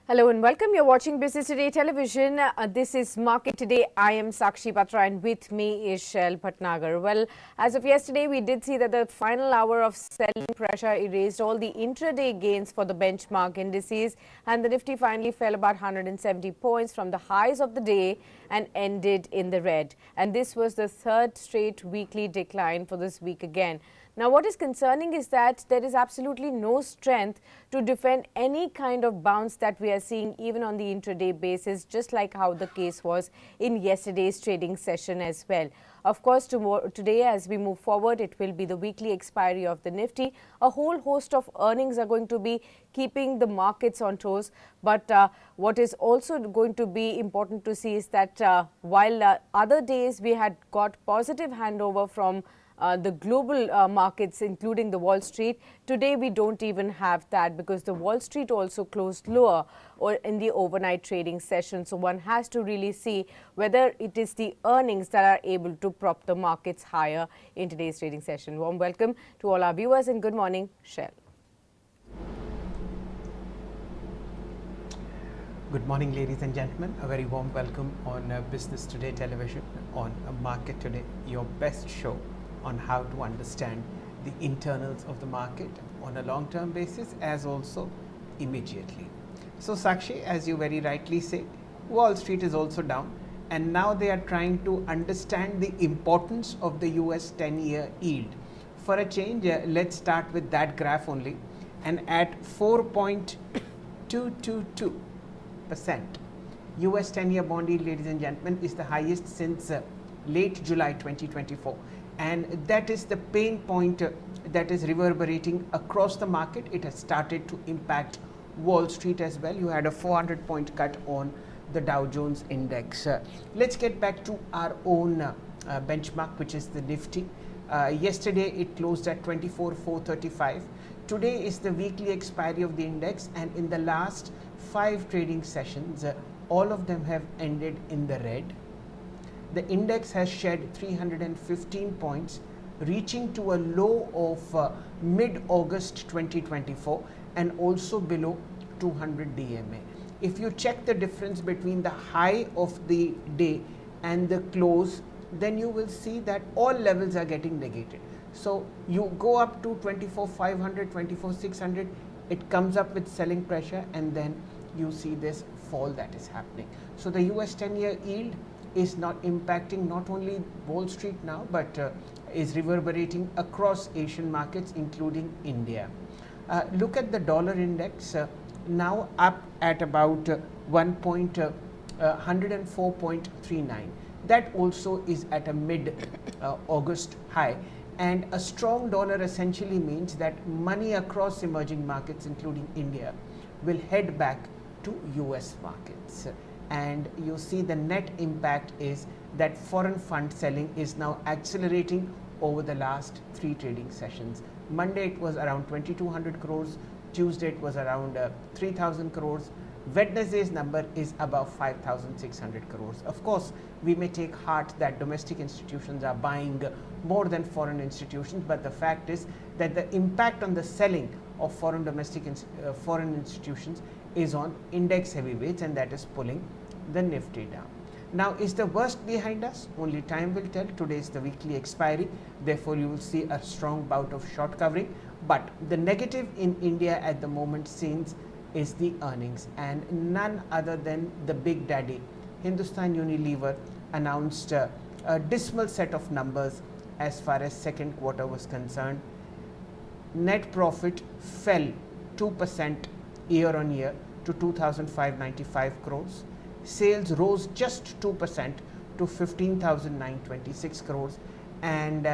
Hello and welcome. You're watching Business Today Television. This is Market Today. I am Sakshi Batra and with me is Shail Bhatnagar. Well, as of yesterday, we did see that the final hour of selling pressure erased all the intraday gains for the benchmark indices, and the Nifty finally fell about 170 points from the highs of the day and ended in the red. And this was the third straight weekly decline for this week again. Now, what is concerning is that there is absolutely no strength to defend any kind of bounce that we are seeing even on the intraday basis, just like how the case was in yesterday's trading session as well. Of course, today as we move forward, it will be the weekly expiry of the Nifty. A whole host of earnings are going to be keeping the markets on toes. But what is also going to be important to see is that while other days we had got positive handover from the global markets, including the Wall Street. Today, we don't even have that because the Wall Street also closed lower or in the overnight trading session. So one has to really see whether it is the earnings that are able to prop the markets higher in today's trading session. Warm welcome to all our viewers and good morning, Shail. Good morning, ladies and gentlemen. A very warm welcome on Business Today Television, on Market Today, your best show on how to understand the internals of the market on a long-term basis as also immediately. So Sakshi, as you very rightly say, Wall Street is also down, and now they are trying to understand the importance of the US 10-year yield. For a change, let's start with that graph only, and at 4.222%, US 10-year bond yield, ladies and gentlemen, is the highest since late July 2024. And that is the pain point that is reverberating across the market. It has started to impact Wall Street as well. You had a 400-point cut on the Dow Jones index. Let's get back to our own benchmark, which is the Nifty. Yesterday, it closed at 24,435. Today is the weekly expiry of the index, and in the last 5 trading sessions, all of them have ended in the red. The index has shed 315 points, reaching to a low of mid-August 2024 and also below 200 DMA. If you check the difference between the high of the day and the close, then you will see that all levels are getting negated. So you go up to 24,500, 24,600, it comes up with selling pressure, and then you see this fall that is happening. So the US 10-year yield is not impacting not only Wall Street now, but is reverberating across Asian markets, including India. Look at the dollar index, now up at about 104.39. That also is at a mid-August high. And a strong dollar essentially means that money across emerging markets, including India, will head back to US markets. And you see the net impact is that foreign fund selling is now accelerating over the last 3 trading sessions. Monday it was around 2,200 crores, Tuesday it was around 3,000 crores, Wednesday's number is above 5,600 crores. Of course, we may take heart that domestic institutions are buying more than foreign institutions, but the fact is that the impact on the selling of foreign institutions is on index heavyweights, and that is pulling the Nifty down. Now, is the worst behind us? Only time will tell. Today is the weekly expiry, therefore you will see a strong bout of short covering. But the negative in India at the moment since is the earnings, and none other than the big daddy, Hindustan Unilever, announced a dismal set of numbers as far as second quarter was concerned. Net profit fell 2% year on year to 2,595 crores. Sales rose just 2% to 15,926 crores. And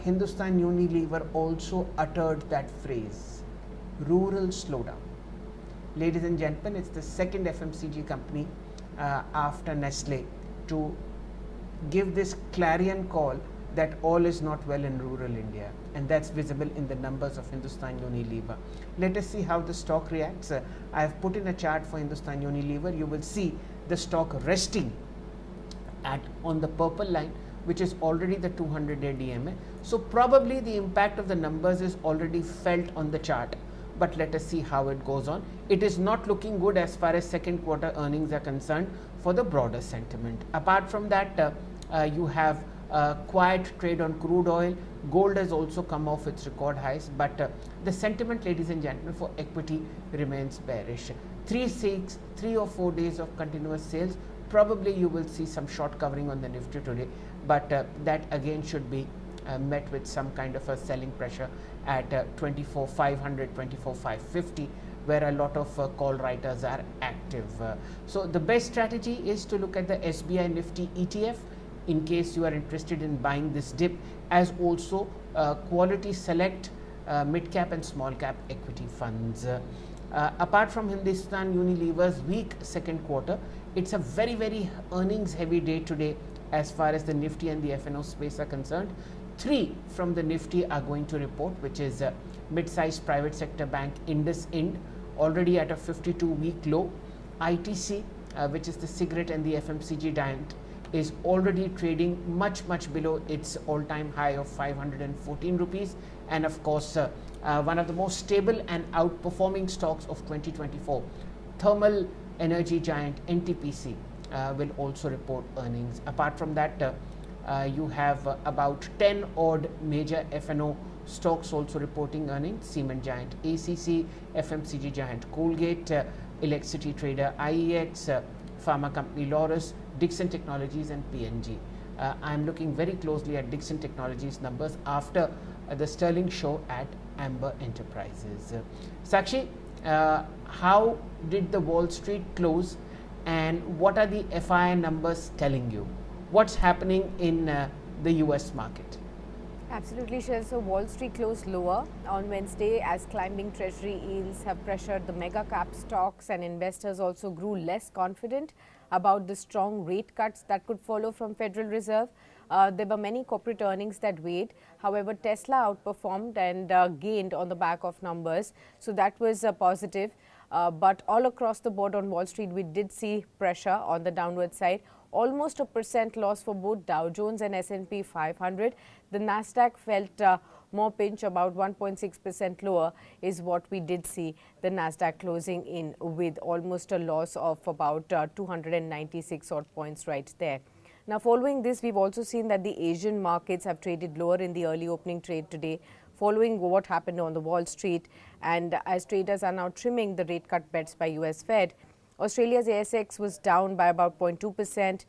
Hindustan Unilever also uttered that phrase, rural slowdown. Ladies and gentlemen, it's the second FMCG company after Nestle to give this clarion call that all is not well in rural India, and that's visible in the numbers of Hindustan Unilever. Let us see how the stock reacts. I have put in a chart for Hindustan Unilever. You will see the stock resting on the purple line, which is already the 200-day DMA. So probably the impact of the numbers is already felt on the chart. but let us see how it goes on. It is not looking good as far as second quarter earnings are concerned for the broader sentiment. Apart from that, you have quiet trade on crude oil. Gold has also come off its record highs, but the sentiment, ladies and gentlemen, for equity remains bearish. 3 or 4 days of continuous sales, probably you will see some short covering on the Nifty today, but that again should be met with some kind of a selling pressure at 24,500, 24,550, where a lot of call writers are active. So the best strategy is to look at the SBI Nifty ETF in case you are interested in buying this dip, as also quality select mid-cap and small-cap equity funds. Apart from Hindustan Unilever's weak second quarter, it's a very earnings heavy day today as far as the Nifty and the F&O space are concerned. 3 from the Nifty are going to report, which is mid-sized private sector bank IndusInd, already at a 52-week low. ITC, which is the cigarette and the FMCG giant, is already trading much below its all-time high of 514 rupees. And of course, one of the most stable and outperforming stocks of 2024, thermal energy giant NTPC, will also report earnings. Apart from that, you have about 10 odd major F&O stocks also reporting earnings. Cement giant ACC, FMCG giant Colgate, electricity trader IEX, pharma company Laurus, Dixon Technologies and PNG. I'm looking very closely at Dixon Technologies numbers after the Sterling show at Amber Enterprises. Sakshi, how did the Wall Street close, and what are the FI numbers telling you? What's happening in the US market? Absolutely, Shail. So Wall Street closed lower on Wednesday as climbing treasury yields have pressured the mega cap stocks, and investors also grew less confident about the strong rate cuts that could follow from Federal Reserve. There were many corporate earnings that weighed. However, Tesla outperformed and gained on the back of numbers. So that was positive. But all across the board on Wall Street, we did see pressure on the downward side. Almost a % loss for both Dow Jones and S&P 500. The Nasdaq felt more pinch, about 1.6% lower is what we did see. The Nasdaq closing in with almost a loss of about 296 odd points right there. Now, following this, we've also seen that the Asian markets have traded lower in the early opening trade today, following what happened on the Wall Street, and as traders are now trimming the rate cut bets by US Fed. Australia's ASX was down by about 0.2%.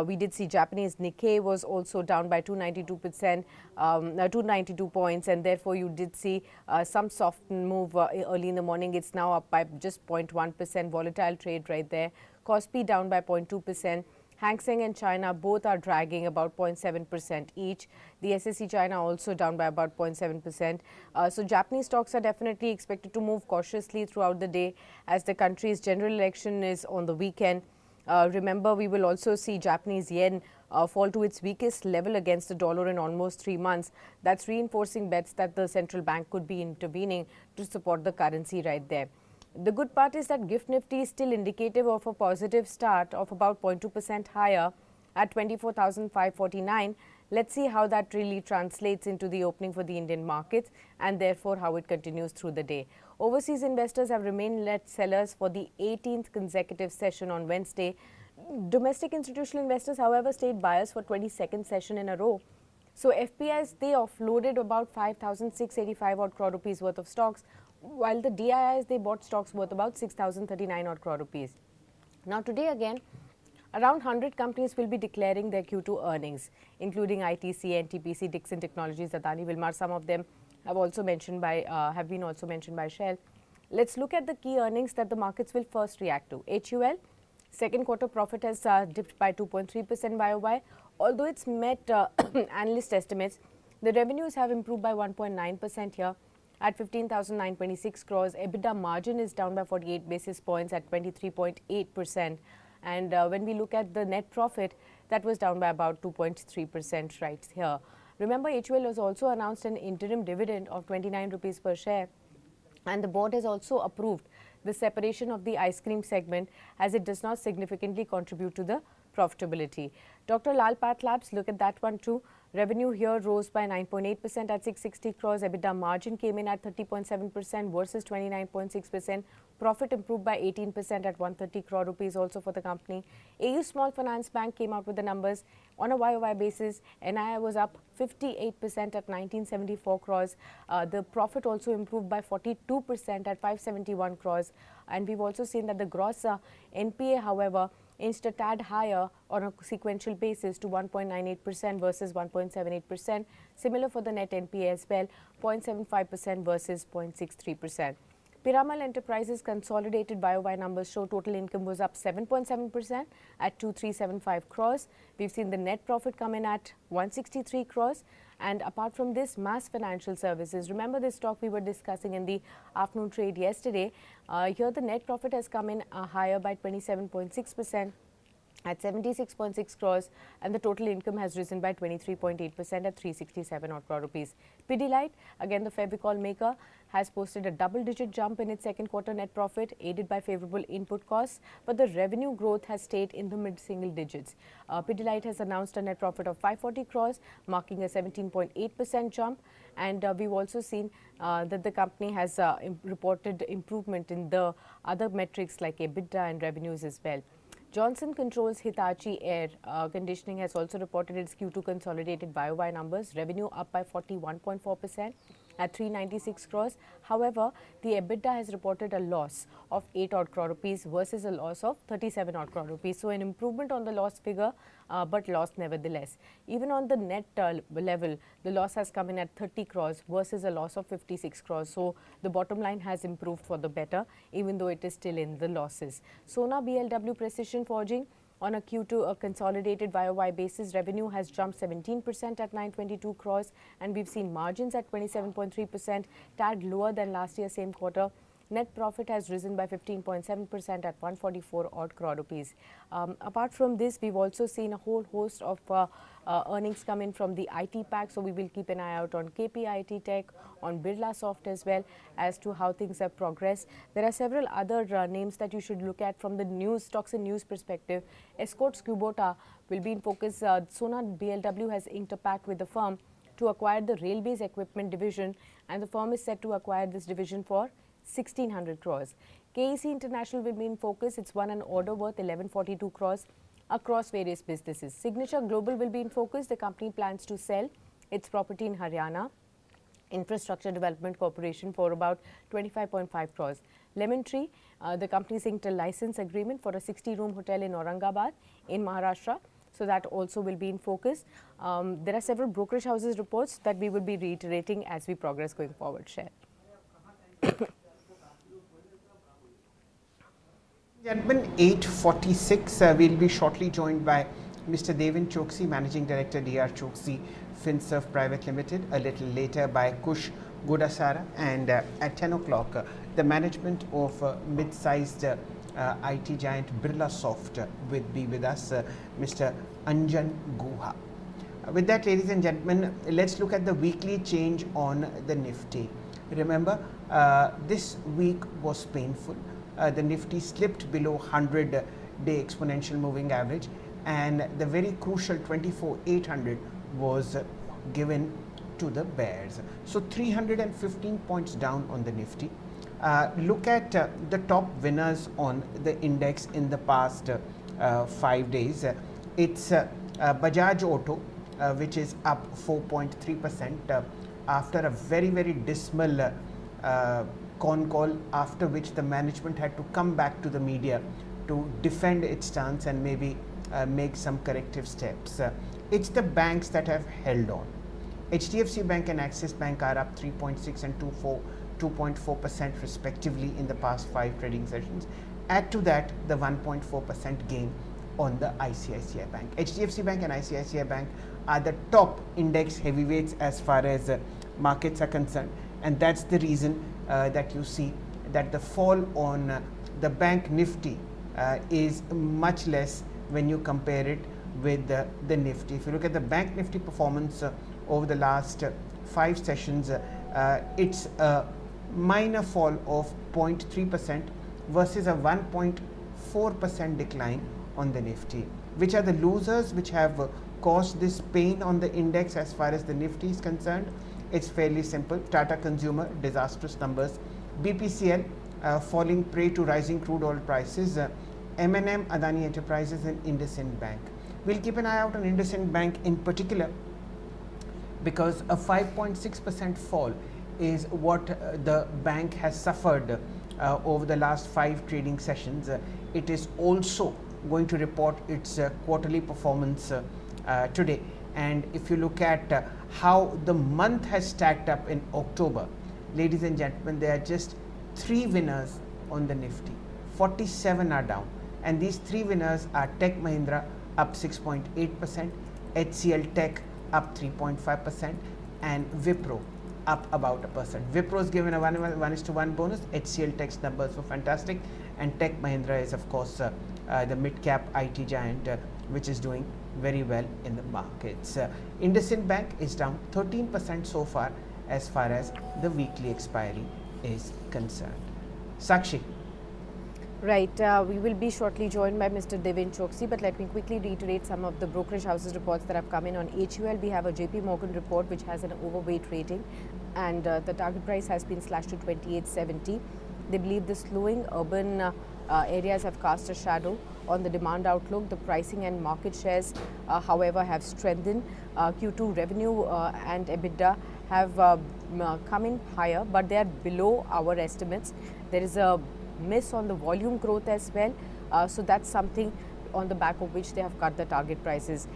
We did see Japanese Nikkei was also down by 292%, 292 points, and therefore you did see some soft move early in the morning. It's now up by just 0.1%. Volatile trade right there. Kospi down by 0.2%. Hang Seng and China both are dragging about 0.7% each. The SSE China also down by about 0.7%. So Japanese stocks are definitely expected to move cautiously throughout the day as the country's general election is on the weekend. Remember, we will also see Japanese yen fall to its weakest level against the dollar in almost 3 months. That's reinforcing bets that the central bank could be intervening to support the currency right there. The good part is that GIFT Nifty is still indicative of a positive start of about 0.2% higher at 24,549. Let's see how that really translates into the opening for the Indian markets and therefore how it continues through the day. Overseas investors have remained net sellers for the 18th consecutive session on Wednesday. Domestic institutional investors, however, stayed buyers for 22nd session in a row. So FPIs, they offloaded about 5,685 odd crore rupees worth of stocks, while the DIIs, they bought stocks worth about 6,039 odd crore rupees. Now today again, around 100 companies will be declaring their Q2 earnings, including ITC, NTPC, Dixon Technologies, Adani Wilmar. Some of them have been also mentioned by Shail. Let's look at the key earnings that the markets will first react to. HUL, second quarter profit has dipped by 2.3% YOY. Although it's met analyst estimates, the revenues have improved by 1.9% here at 15,926 crores. EBITDA margin is down by 48 basis points at 23.8%. And when we look at the net profit, that was down by about 2.3% right here. Remember, HUL has also announced an interim dividend of 29 rupees per share. And the board has also approved the separation of the ice cream segment as it does not significantly contribute to the profitability. Dr. Lal Path Labs, look at that one too. Revenue here rose by 9.8% at 660 crores. EBITDA margin came in at 30.7% versus 29.6%. Profit improved by 18% at 130 crore rupees also for the company. AU Small Finance Bank came out with the numbers. On a YOY basis, NII was up 58% at 1974 crores. The profit also improved by 42% at 571 crores. And we've also seen that the gross NPA, however, inched a tad higher on a sequential basis to 1.98% versus 1.78%. Similar for the net NPA as well, 0.75% versus 0.63%. Piramal Enterprises consolidated YOY numbers show total income was up 7.7% at 2375 crores. We've seen the net profit come in at 163 crores. And apart from this, Mass Financial Services, remember this stock we were discussing in the afternoon trade yesterday. Here the net profit has come in higher by 27.6% at 76.6 crores, and the total income has risen by 23.8% at 367 odd crore rupees. Pidilite, again the Fevicol maker, has posted a double-digit jump in its second quarter net profit, aided by favorable input costs, but the revenue growth has stayed in the mid-single digits. Pidilite has announced a net profit of 540 crores, marking a 17.8% jump, and we've also seen that the company has reported improvement in the other metrics like EBITDA and revenues as well. Johnson Controls Hitachi Air Conditioning has also reported its Q2 consolidated YOY numbers. Revenue up by 41.4% at 396 crores. However, the EBITDA has reported a loss of 8 odd crore rupees versus a loss of 37 odd crore rupees. So an improvement on the loss figure, but loss nevertheless. Even on the net level, the loss has come in at 30 crores versus a loss of 56 crores. So the bottom line has improved for the better, even though it is still in the losses. Sona BLW Precision Forging, on a Q2 consolidated YOY basis, revenue has jumped 17% at 922 crores, and we've seen margins at 27.3%, tad lower than last year same quarter. Net profit has risen by 15.7% at 144 odd crore rupees. Apart from this, we've also seen a whole host of earnings come in from the IT pack, so we will keep an eye out on KPIT Tech, on Birlasoft as well, as to how things have progressed. There are several other names that you should look at from the news, stocks and news perspective. Escorts Kubota will be in focus. Sona BLW has inked a pact with the firm to acquire the railways equipment division, and the firm is set to acquire this division for 1600 crores. KEC International will be in focus. It's won an order worth 1142 crores across various businesses. Signature Global will be in focus. The company plans to sell its property in Haryana Infrastructure Development Corporation for about 25.5 crores. Lemon Tree, the company is inked a license agreement for a 60-room hotel in Aurangabad in Maharashtra. So that also will be in focus. There are several brokerage houses reports that we will be reiterating as we progress going forward. Share. Gentlemen, 8:46. We'll be shortly joined by Mr. Deven Choksey, Managing Director, DR Choksey Finserv Private Limited. A little later by Kush Godasara, and at 10 o'clock, the management of mid-sized IT giant Birlasoft will be with us, Mr. Anjan Guha. With that, ladies and gentlemen, let's look at the weekly change on the Nifty. Remember, this week was painful. The Nifty slipped below 100-day exponential moving average, and the very crucial 24,800 was given to the bears. So 315 points down on the Nifty. Look at the top winners on the index in the past 5 days. It's Bajaj Auto, which is up 4.3% after a very, very dismal con call, after which the management had to come back to the media to defend its stance and maybe make some corrective steps. It's the banks that have held on. HDFC Bank and Axis Bank are up 3.6 and 2.4% respectively in the past 5 trading sessions. Add to that the 1.4% gain on the ICICI Bank. HDFC Bank and ICICI Bank are the top index heavyweights as far as markets are concerned, and that's the reason that you see that the fall on the bank Nifty is much less when you compare it with the Nifty. If you look at the bank Nifty performance over the last 5 sessions, it's a minor fall of 0.3% versus a 1.4% decline on the Nifty. Which are the losers which have caused this pain on the index as far as the Nifty is concerned? It's fairly simple. Tata Consumer, disastrous numbers. BPCL, falling prey to rising crude oil prices. M&M, Adani Enterprises, and IndusInd Bank. We'll keep an eye out on IndusInd Bank in particular, because a 5.6% fall is what the bank has suffered over the last 5 trading sessions. It is also going to report its quarterly performance today, and if you look at how the month has stacked up in October, ladies and gentlemen, there are just 3 winners on the Nifty. 47 are down, and these 3 winners are Tech Mahindra up 6.8%, HCL Tech up 3.5%, and Wipro up about 1%. Wipro is given a 1:1 bonus. HCL Tech's numbers were fantastic, and Tech Mahindra is of course the mid-cap IT giant which is doing very well in the markets. IndusInd Bank is down 13% so far as the weekly expiry is concerned. Sakshi. Right, we will be shortly joined by Mr. Deven Choksey, but let me quickly reiterate some of the brokerage houses reports that have come in on HUL. We have a JP Morgan report which has an overweight rating, and the target price has been slashed to 28.70. They believe the slowing urban areas have cast a shadow on the demand outlook. The pricing and market shares, however, have strengthened. Q2 revenue and EBITDA have come in higher, but they are below our estimates. There is a miss on the volume growth as well, so that's something on the back of which they have cut the target prices.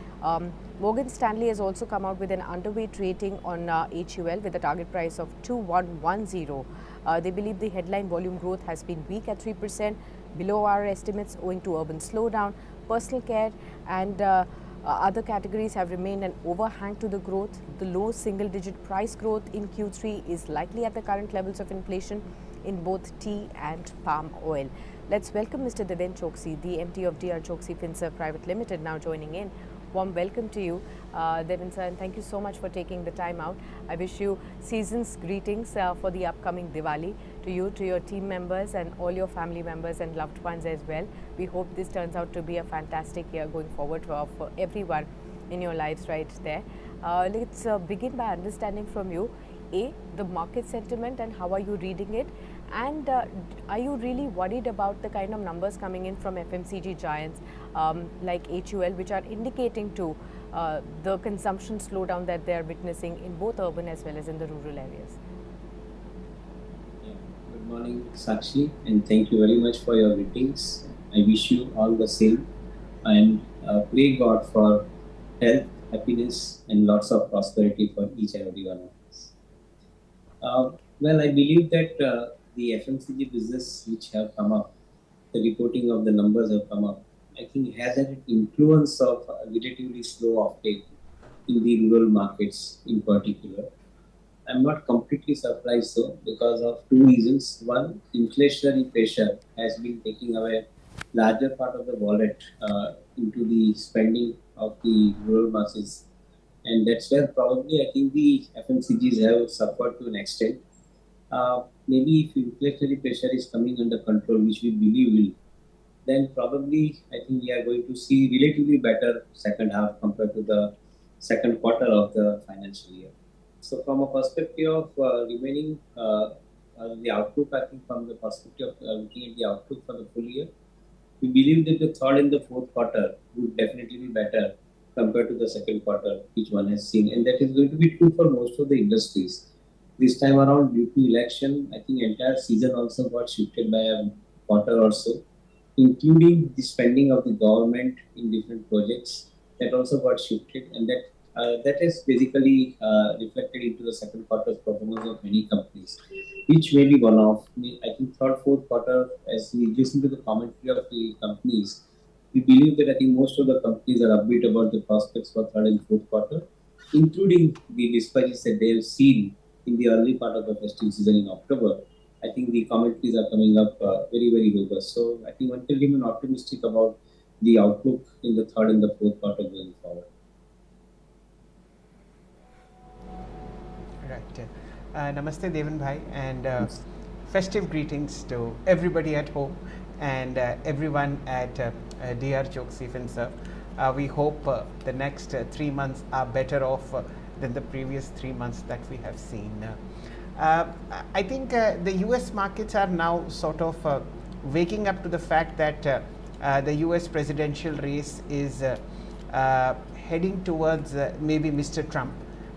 Morgan Stanley has also come out with an underweight rating on HUL with a target price of 2110. They believe the headline volume growth has been weak at 3%, below our estimates owing to urban slowdown. Personal care and other categories have remained an overhang to the growth. The low single-digit price growth in Q3 is likely at the current levels of inflation in both tea and palm oil. Let's welcome Mr. Deven Choksey, the MD of DR Choksey Finserv Private Limited, now joining in. Warm welcome to you, Deven sir, and thank you so much for taking the time out. I wish you season's greetings for the upcoming Diwali to you, to your team members, and all your family members and loved ones as well. We hope this turns out to be a fantastic year going forward for everyone in your lives right there. Let's begin by understanding from you, the market sentiment and how are you reading it, and are you really worried about the kind of numbers coming in from FMCG giants like HUL, which are indicating to the consumption slowdown that they are witnessing in both urban as well as in the rural areas? Yeah. Good morning, Sakshi, and thank you very much for your greetings. I wish you all the same, and pray God for health, happiness, and lots of prosperity for each and every one of us. Well, I believe that the FMCG business which have come up, the reporting of the numbers have come up, I think has an influence of relatively slow offtake in the rural markets in particular. I'm not completely surprised though, because of 2 reasons. One, inflationary pressure has been taking away larger part of the wallet into the spending of the rural masses. And that's where probably I think the FMCGs have suffered to an extent. Maybe if inflationary pressure is coming under control, which we believe will, then probably I think we are going to see relatively better second half compared to the second quarter of the financial year. So from a perspective of remaining the outlook, I think from the perspective of looking at the outlook for the full year, we believe that the third and the fourth quarter would definitely be better compared to the second quarter, which one has seen. And that is going to be true for most of the industries. This time around, due to election, I think entire season also got shifted by a quarter or so, including the spending of the government in different projects that also got shifted, and that is basically reflected into the second quarter's performance of many companies, which may be one-off. I think third, fourth quarter, as we listen to the commentary of the companies, we believe that I think most of the companies are upbeat about the prospects for third and fourth quarter, including the dispatches that they have seen in the early part of the festive season in October. I think the commentaries are coming up very, very robust. So I think one can remain optimistic about the outlook in the third and the fourth quarter going forward. Right. Namaste, Deven Bhai, and festive greetings to everybody at home and everyone at DR Choksey Finserv. we hope the next 3 months are better off than the previous 3 months that we have seen. Uh, I think the US markets are now sort of waking up to the fact that the US presidential race is heading towards maybe Mr. Trump.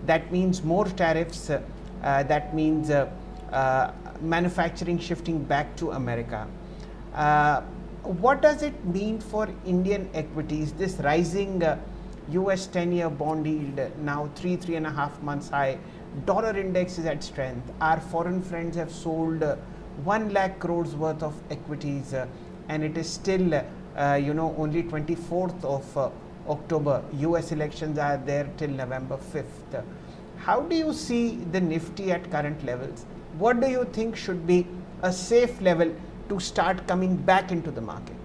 That means more tariffs, that means manufacturing shifting back to America. What does it mean for Indian equities, this rising US 10-year bond yield now 3.5 months high, dollar index is at strength, our foreign friends have sold 1 lakh crores worth of equities, and it is still only 24th of October. US elections are there till November 5th. How do you see the Nifty at current levels? What do you think should be a safe level to start coming back into the market?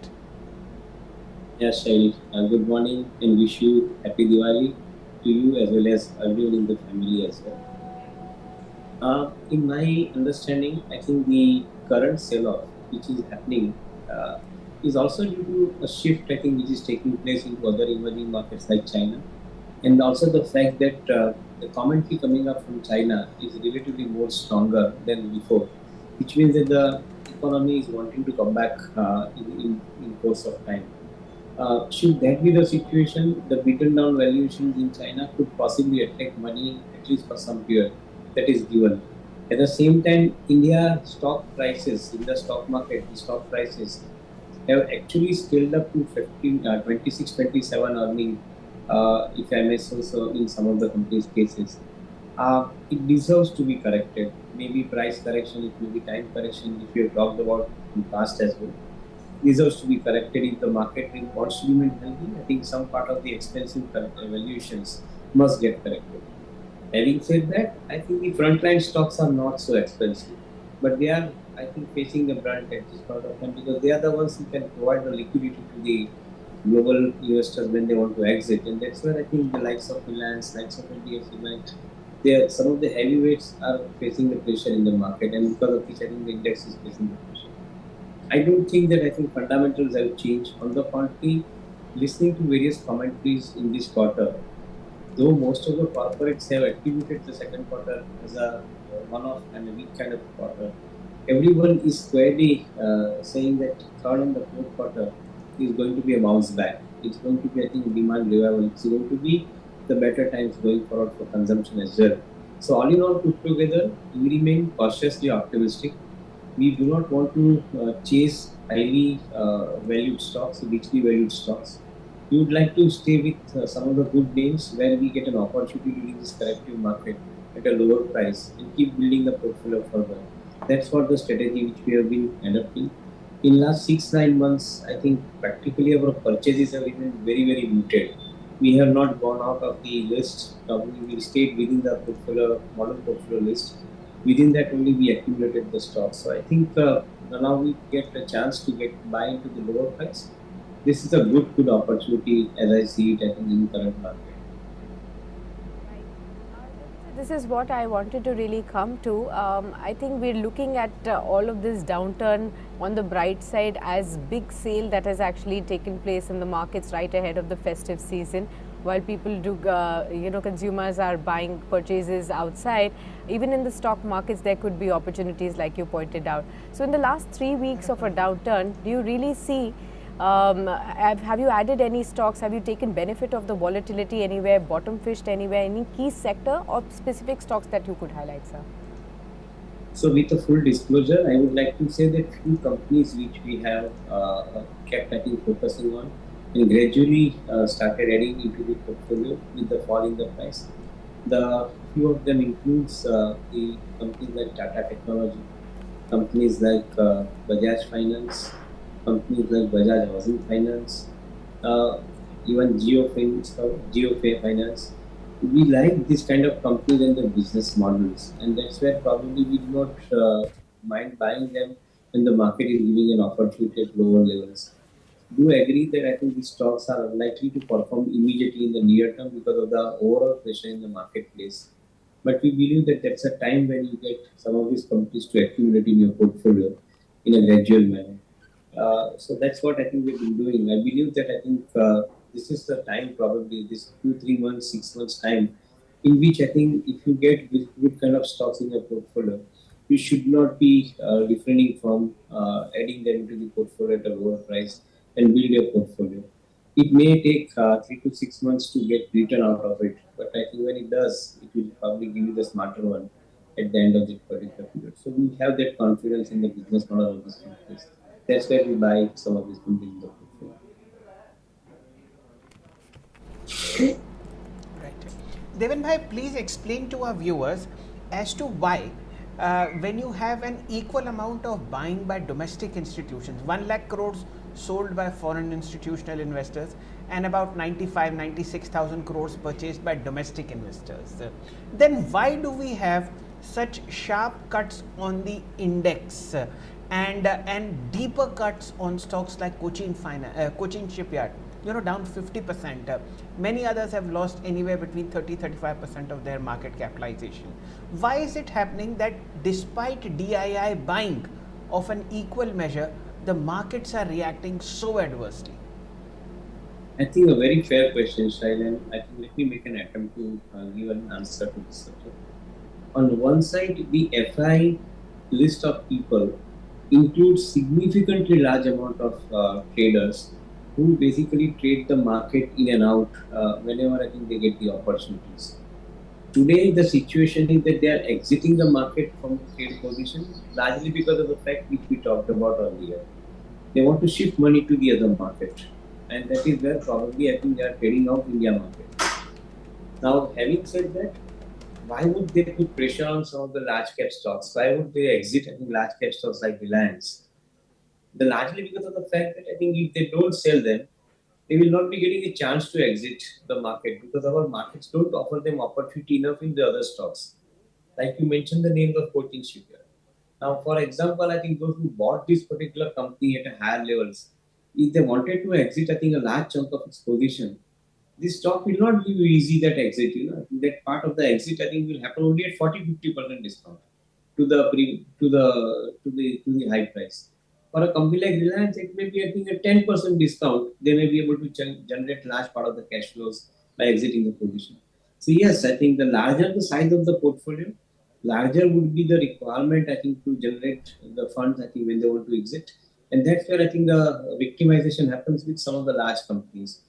Yes, Shail. Good morning and wish you happy Diwali to you as well as everyone in the family as well. In my understanding, I think the current sell-off which is happening is also due to a shift, I think, which is taking place into other emerging markets like China, and also the fact that the commentary coming up from China is relatively more stronger than before, which means that the economy is wanting to come back in course of time. Should that be the situation, the beaten down valuations in China could possibly attract money at least for some period. That is given. At the same time, India stock prices in the stock market, the stock prices have actually scaled up to 26, 27 earning, if I may say so, in some of the companies' cases. It deserves to be corrected. Maybe price correction, it may be time correction, if you have talked about in past as well. Deserves to be corrected if the market wants to remain healthy. I think some part of the expensive valuations must get corrected. Having said that, I think the frontline stocks are not so expensive, but they are, I think, facing the brunt at this point of time because they are the ones who can provide the liquidity to the global investors when they want to exit, and that's where I think the likes of Reliance, likes of NBFC Bank, some of the heavyweights are facing the pressure in the market, and because of which I think the index is facing the pressure. I don't think that I think fundamentals have changed. On the contrary, listening to various commentaries in this quarter, though most of the corporates have attributed the second quarter as a one-off and a weak kind of quarter, everyone is squarely saying that third and the fourth quarter is going to be a bounce back. It's going to be, I think, demand revival. It's going to be the better times going forward for consumption as well. So all in all, put together, we remain cautiously optimistic. We do not want to chase highly valued stocks, richly valued stocks. We would like to stay with some of the good names where we get an opportunity to in this corrective market at a lower price and keep building the portfolio further. That's what the strategy which we have been adopting. In last 6-9 months, I think practically our purchases have been very, very muted. We have not gone out of the list. We stayed within the portfolio, model portfolio list. Within that only we accumulated the stocks. So I think now we get a chance to buy into the lower price. This is a good opportunity as I see it, I think, in the current market. This is what I wanted to really come to. I think we're looking at all of this downturn on the bright side as big sale that has actually taken place in the markets right ahead of the festive season. While people do, consumers are buying purchases outside, even in the stock markets, there could be opportunities like you pointed out. So in the last 3 weeks of a downturn, do you really see, have you added any stocks? Have you taken benefit of the volatility anywhere, bottom fished anywhere, any key sector or specific stocks that you could highlight, sir? So with a full disclosure, I would like to say that few companies which we have kept, I think, focusing on and gradually started adding into the portfolio with the fall in the price. The few of them includes the companies like Tata Technology, companies like Bajaj Finance, companies like Bajaj Housing Finance, even GeoFay Finance. We like this kind of companies and their business models, and that's where probably we do not mind buying them when the market is giving an opportunity at lower levels. Do agree that I think these stocks are unlikely to perform immediately in the near term because of the overall pressure in the marketplace. But we believe that that's a time when you get some of these companies to accumulate in your portfolio in a gradual manner. So that's what I think we've been doing. I believe that I think this is the time, probably this 2 3 months, 6 months time, in which I think if you get good kind of stocks in your portfolio, you should not be refraining from adding them into the portfolio at a lower price and build your portfolio. It may take 3 to 6 months to get return out of it, but I think when it does, it will probably give you the smarter one at the end of that particular period. So we have that confidence in the business model of these companies. That's why we buy some of these companies in the portfolio. Right. Deven bhai, please explain to our viewers as to why when you have an equal amount of buying by domestic institutions, 1 lakh crores sold by foreign institutional investors and about 96,000 crores purchased by domestic investors, then why do we have such sharp cuts on the index and deeper cuts on stocks like Cochin Shipyard, down 50%. Many others have lost anywhere between 30-35% of their market capitalization. Why is it happening that despite DII buying of an equal measure, the markets are reacting so adversely? I think a very fair question, Shail, and I think let me make an attempt to give an answer to this subject. On one side, the FI list of people includes significantly large amount of traders who basically trade the market in and out whenever I think they get the opportunities. Today, the situation is that they are exiting the market from trade position largely because of the fact which we talked about earlier. They want to shift money to the other market, and that is where probably I think they are trading out India market. Now, having said that, why would they put pressure on some of the large cap stocks? Why would they exit I think large cap stocks like Reliance? Largely because of the fact that I think if they don't sell them, they will not be getting a chance to exit the market because our markets don't offer them opportunity enough in the other stocks. Like you mentioned the name of Cochin Shipyard. Now, for example, I think those who bought this particular company at a higher levels, if they wanted to exit, I think a large chunk of its position, this stock will not give you easy that exit. That part of the exit I think will happen only at 40-50% discount to the to the high price. For a company like Reliance, it may be I think a 10% discount. They may be able to generate large part of the cash flows by exiting the position. So yes, I think the larger the size of the portfolio, larger would be the requirement I think to generate the funds I think when they want to exit, and that's where I think the victimization happens with some of the large companies.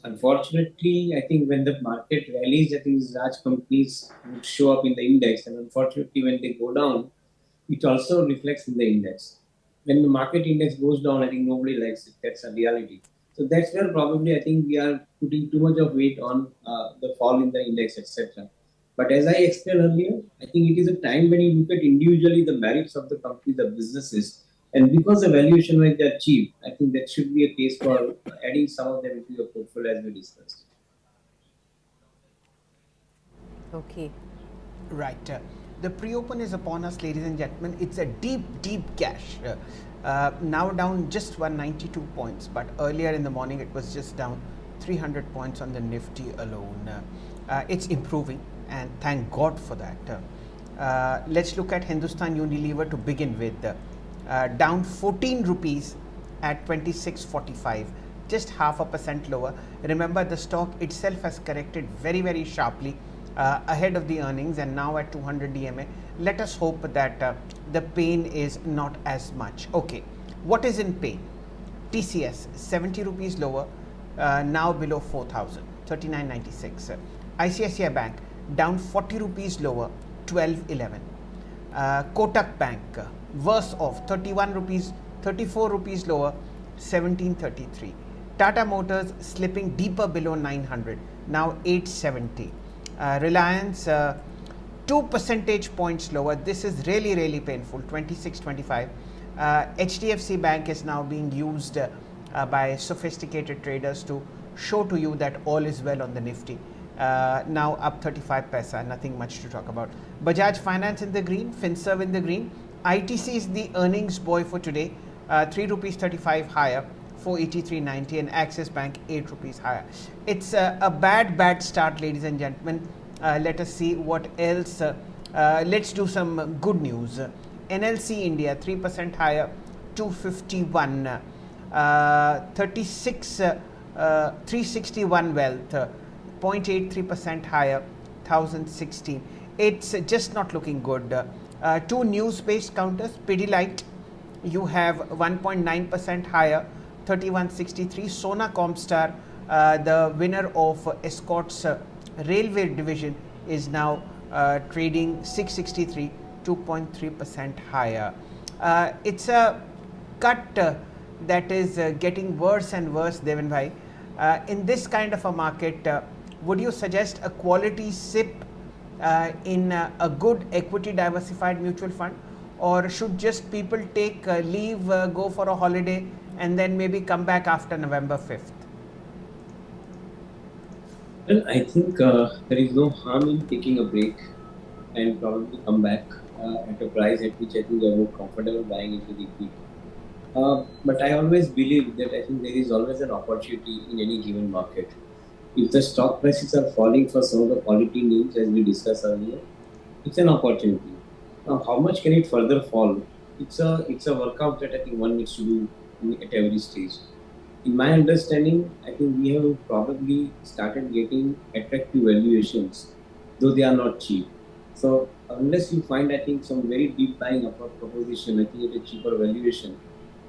Unfortunately, I think when the market rallies, I think these large companies would show up in the index, and unfortunately, when they go down, it also reflects in the index. When the market index goes down, I think nobody likes it. That's a reality. So that's where probably I think we are putting too much of weight on the fall in the index, etc. But as I explained earlier, I think it is a time when you look at individually the merits of the company, the businesses, and because the valuation wise they are cheap, I think that should be a case for adding some of them into your portfolio as we discussed. Okay. Right. The pre-open is upon us, ladies and gentlemen. It's a deep, deep cash. Now down just 192 points, but earlier in the morning it was just down 300 points on the Nifty alone. It's improving, and thank God for that. Let's look at Hindustan Unilever to begin with. Down 14 rupees at 26.45, just 0.5% lower. Remember, the stock itself has corrected very, very sharply ahead of the earnings and now at 200 DMA. Let us hope that the pain is not as much. Okay, what is in pain? TCS 70 rupees lower, now below 4,000, 39.96. ICICI Bank down 40 rupees lower, 12.11. Kotak Bank worse off, 31 rupees, 34 rupees lower, 17.33. Tata Motors slipping deeper below 900, now 870. Reliance 2 percentage points lower. This is really, really painful, 26.25. HDFC Bank is now being used by sophisticated traders to show to you that all is well on the Nifty. Now up 35 paisa, nothing much to talk about. Bajaj Finance in the green, Finserv in the green. ITC is the earnings boy for today, 3 rupees 35 higher, 483.90, and Axis Bank 8 rupees higher. It's a bad start, ladies and gentlemen. Let us see what else. Let's do some good news. NLC India 3% higher, 251. 36 361 wealth, 0.83% higher, 1016. It's just not looking good. Two news-based counters, Pidilite, you have 1.9% higher, 3163. Sona Comstar, the winner of Escort's railway division, is now trading 663, 2.3% higher. It's a cut that is getting worse and worse, Deven bhai. In this kind of a market, would you suggest a quality SIP in a good equity diversified mutual fund, or should just people take leave, go for a holiday, and then maybe come back after November 5th? Well, I think there is no harm in taking a break and probably come back at a price at which I think you are more comfortable buying into the equity. But I always believe that I think there is always an opportunity in any given market. If the stock prices are falling for some of the quality names, as we discussed earlier, it's an opportunity. Now, how much can it further fall? It's a workout that I think one needs to do at every stage. In my understanding, I think we have probably started getting attractive valuations, though they are not cheap. So unless you find, I think, some very deep buying proposition, I think at a cheaper valuation,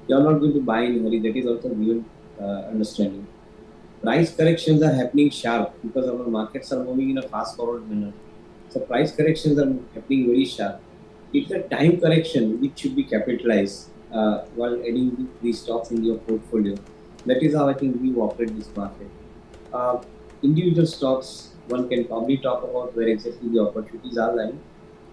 you are not going to buy in a hurry. That is also given understanding. Price corrections are happening sharp because our markets are moving in a fast forward manner. So price corrections are happening very sharp. It's a time correction which should be capitalized while adding these stocks in your portfolio. That is how I think we operate this market. Uh, Individual stocks, one can probably talk about where exactly the opportunities are lying,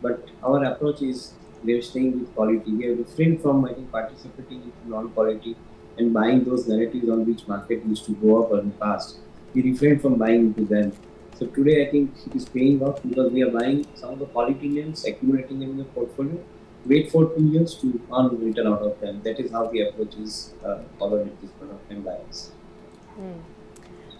but our approach is we are staying with quality. We are refrained from, I think, participating in non-quality and buying those narratives on which market used to go up in the past. We refrain from buying into them. So today, I think it is paying off because we are buying some of the quality names, accumulating them in the portfolio, wait for 2 years to earn return out of them. That is how the approach is followed at this point of time by us.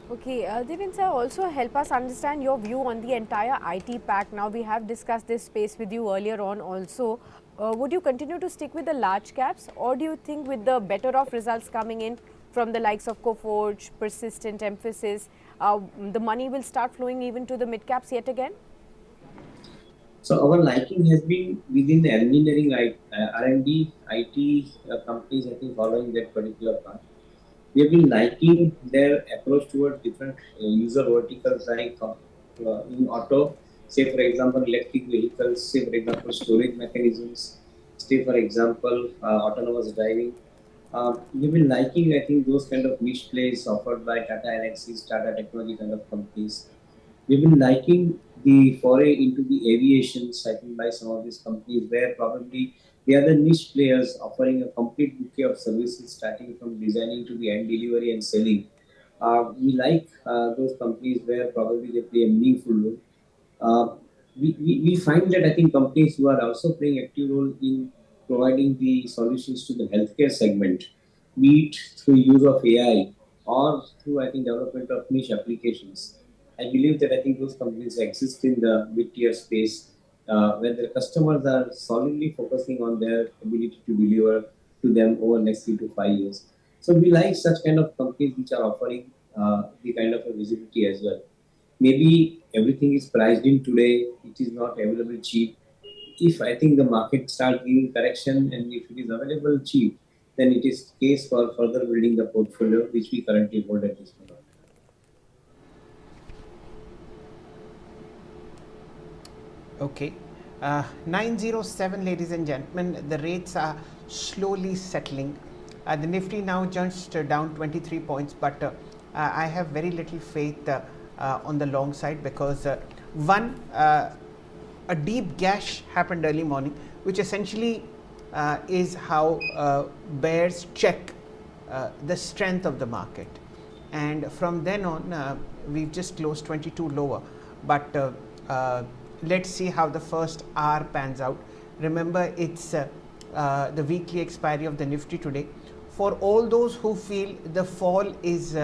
Okay, Deven sir, also help us understand your view on the entire IT pack. Now, we have discussed this space with you earlier on also. Would you continue to stick with the large caps, or do you think with the better off results coming in from the likes of Coforge, persistent emphasis, the money will start flowing even to the mid caps yet again? So our liking has been within the engineering R&D, IT companies, I think, following that particular path. We have been liking their approach towards different user verticals like in auto, say for example electric vehicles, say for example storage mechanisms, say for example autonomous driving. We've been liking, I think, those kind of niche plays offered by Tata Elxsi, Tata Technology kind of companies. We've been liking the foray into the aviations, I think, by some of these companies where probably they are the niche players offering a complete bouquet of services starting from designing to the end delivery and selling. We like those companies where probably they play a meaningful role. Uh, we find that I think companies who are also playing active role in providing the solutions to the healthcare segment, be it through use of AI or through I think development of niche applications. I believe that I think those companies exist in the mid-tier space where their customers are solidly focusing on their ability to deliver to them over the next 3 to 5 years. So we like such kind of companies which are offering the kind of a visibility as well. Maybe everything is priced in today, it is not available cheap. If I think the market starts giving correction and if it is available cheap, then it is case for further building the portfolio which we currently hold at this moment. Okay. 907, ladies and gentlemen, the rates are slowly settling. The Nifty now just down 23 points, but I have very little faith on the long side because one, a deep gash happened early morning, which essentially is how bears check the strength of the market. And from then on, we've just closed 22 lower. But let's see how the first hour pans out. Remember, it's the weekly expiry of the Nifty today. For all those who feel the fall is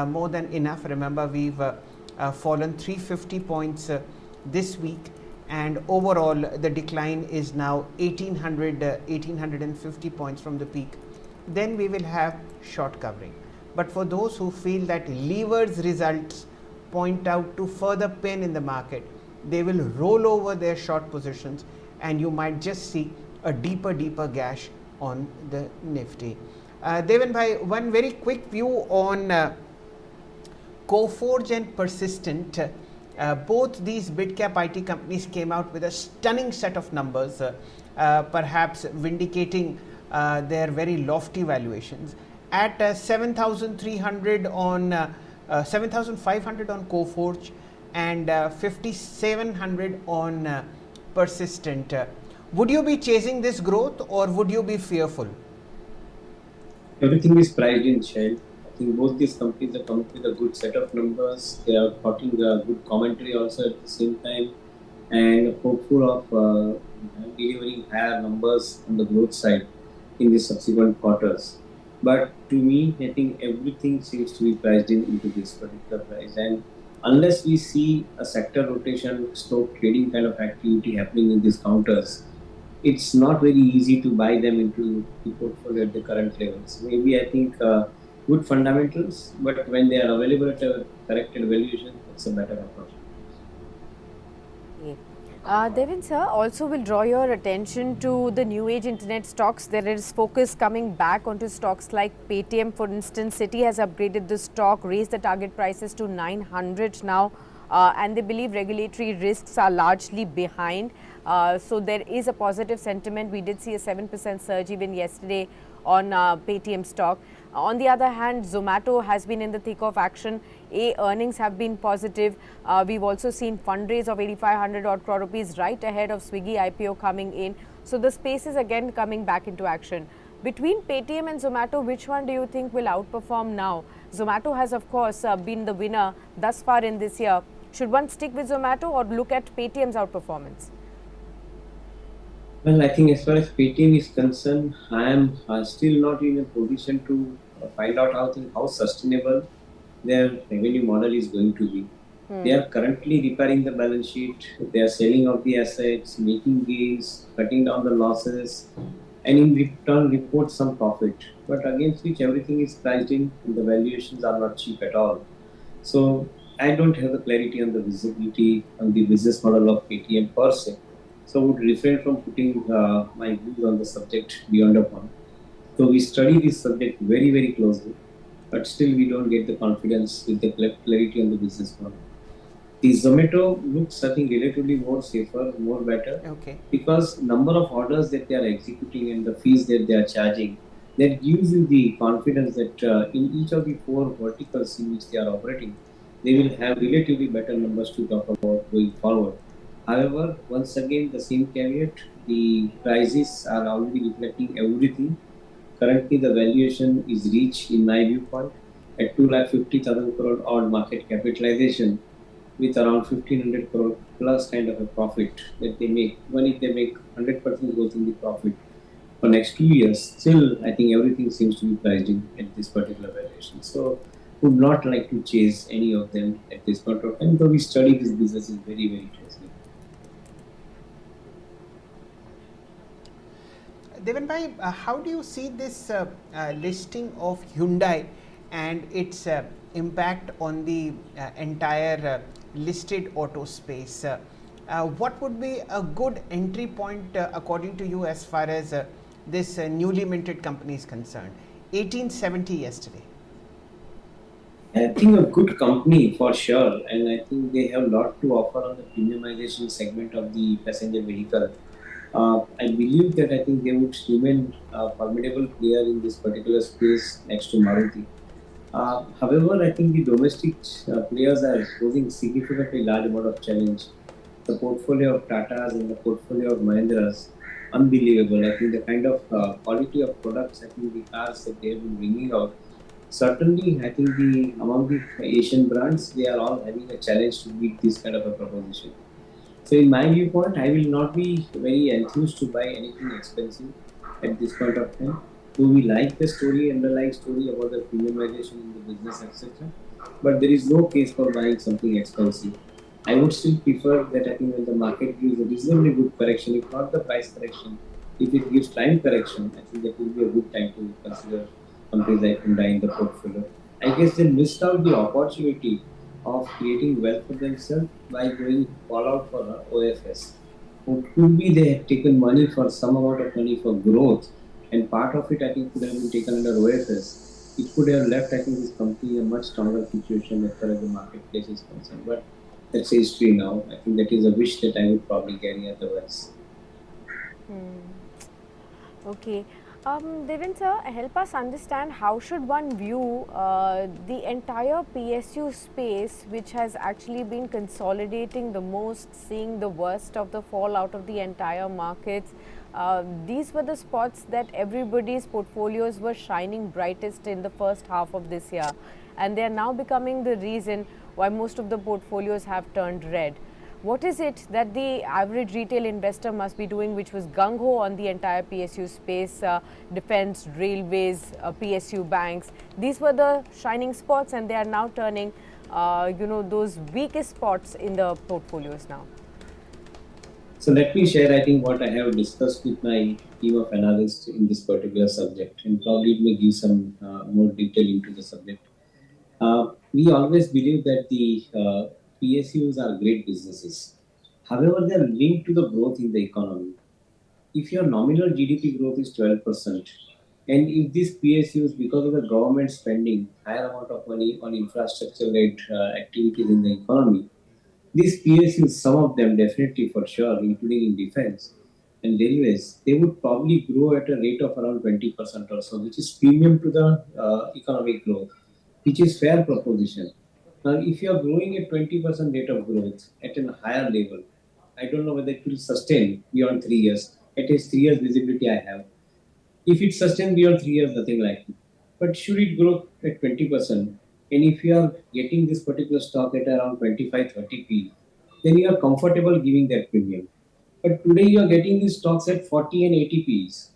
more than enough, remember we've fallen 350 points this week, and overall the decline is now 1850 points from the peak. Then we will have short covering. But for those who feel that levers results point out to further pain in the market, they will roll over their short positions and you might just see a deeper gash on the Nifty. Deven bhai, one very quick view on Coforge and Persistent. Both these mid-cap IT companies came out with a stunning set of numbers, perhaps vindicating their very lofty valuations. At 7,300 on 7,500 on Coforge and 5,700 on Persistent. Would you be chasing this growth or would you be fearful? Everything is priced in Shail. I think both these companies are coming with a good set of numbers. They are putting a good commentary also at the same time, and hopeful of delivering higher numbers on the growth side in the subsequent quarters. But to me, I think everything seems to be priced into this particular price. And unless we see a sector rotation, stock trading kind of activity happening in these counters, it's not very easy to buy them into the portfolio at the current levels. Maybe I think good fundamentals, but when they are available at a corrected valuation, it's a better approach. Deven sir, also will draw your attention to the new age internet stocks. There is focus coming back onto stocks like Paytm, for instance. Citi has upgraded the stock, raised the target prices to 900 now, and they believe regulatory risks are largely behind. So there is a positive sentiment. We did see a 7% surge even yesterday on Paytm stock. On the other hand, Zomato has been in the thick of action. Earnings have been positive. We've also seen fundraise of 8,500 odd crore rupees right ahead of Swiggy IPO coming in. So the space is again coming back into action. Between Paytm and Zomato, which one do you think will outperform now? Zomato has, of course, been the winner thus far in this year. Should one stick with Zomato or look at Paytm's outperformance? Well, I think as far as Paytm is concerned, I am still not in a position to find out how sustainable their revenue model is going to be. They are currently repairing the balance sheet, they are selling off the assets, making gains, cutting down the losses, and in return report some profit. But against which everything is priced in and the valuations are not cheap at all. So I don't have the clarity on the visibility on the business model of Paytm per se. So I would refrain from putting my views on the subject beyond a point. So we study this subject very, very closely, but still we don't get the confidence with the clarity on the business model. The Zomato looks, I think, relatively more safer, more better, because number of orders that they are executing and the fees that they are charging, that gives you the confidence that in each of the four verticals in which they are operating, they will have relatively better numbers to talk about going forward. However, once again, the same caveat, the prices are already reflecting everything. Currently, the valuation is reached, in my viewpoint, at 2,50,000 crore odd market capitalization with around 1,500 crore plus kind of a profit that they make. Even if they make 100% growth in the profit for next 2 years, still I think everything seems to be priced in at this particular valuation. So, would not like to chase any of them at this point of time, though we study this businesses very, very closely. Deven bhai, how do you see this listing of Hyundai and its impact on the entire listed auto space? What would be a good entry point according to you as far as this newly minted company is concerned? 1870 yesterday. I think a good company for sure, and I think they have a lot to offer on the premiumization segment of the passenger vehicle. I believe that I think they would remain a formidable player in this particular space next to Maruti. However, I think the domestic players are posing significantly large amount of challenge. The portfolio of Tatas and the portfolio of Mahindras, unbelievable. I think the kind of quality of products, I think the cars that they have been bringing out, certainly I think among the Asian brands, they are all having a challenge to beat this kind of a proposition. So in my viewpoint, I will not be very enthused to buy anything expensive at this point of time. Do we like the underlying story about the premiumization in the business, etc.? But there is no case for buying something expensive. I would still prefer that I think when the market gives a reasonably good correction, if not the price correction, if it gives time correction, I think that will be a good time to consider companies like Hyundai in the portfolio. I guess they missed out the opportunity of creating wealth for themselves by going all out for OFS. Or could be they have taken money for some amount of money for growth, and part of it I think could have been taken under OFS. It could have left I think this company in a much stronger situation as far as the marketplace is concerned. But that's history now. I think that is a wish that I would probably carry otherwise. Okay. Deven sir, help us understand how should one view the entire PSU space, which has actually been consolidating the most, seeing the worst of the fall out of the entire markets. These were the spots that everybody's portfolios were shining brightest in the first half of this year, and they are now becoming the reason why most of the portfolios have turned red. What is it that the average retail investor must be doing, which was gung-ho on the entire PSU space, defense, railways, PSU banks? These were the shining spots, and they are now turning, those weakest spots in the portfolios now. So let me share, I think, what I have discussed with my team of analysts in this particular subject, and probably it may give some more detail into the subject. We always believe that the PSUs are great businesses. However, they are linked to the growth in the economy. If your nominal GDP growth is 12%, and if these PSUs, because of the government spending higher amount of money on infrastructure-led activities in the economy, these PSUs, some of them definitely for sure, including in defense and railways, they would probably grow at a rate of around 20% or so, which is premium to the economic growth, which is fair proposition. Now, if you are growing at 20% rate of growth at a higher level, I don't know whether it will sustain beyond 3 years. At least 3 years visibility I have. If it sustains beyond 3 years, nothing likely. But should it grow at 20%, and if you are getting this particular stock at around 25-30p, then you are comfortable giving that premium. But today you are getting these stocks at 40 and 80p's.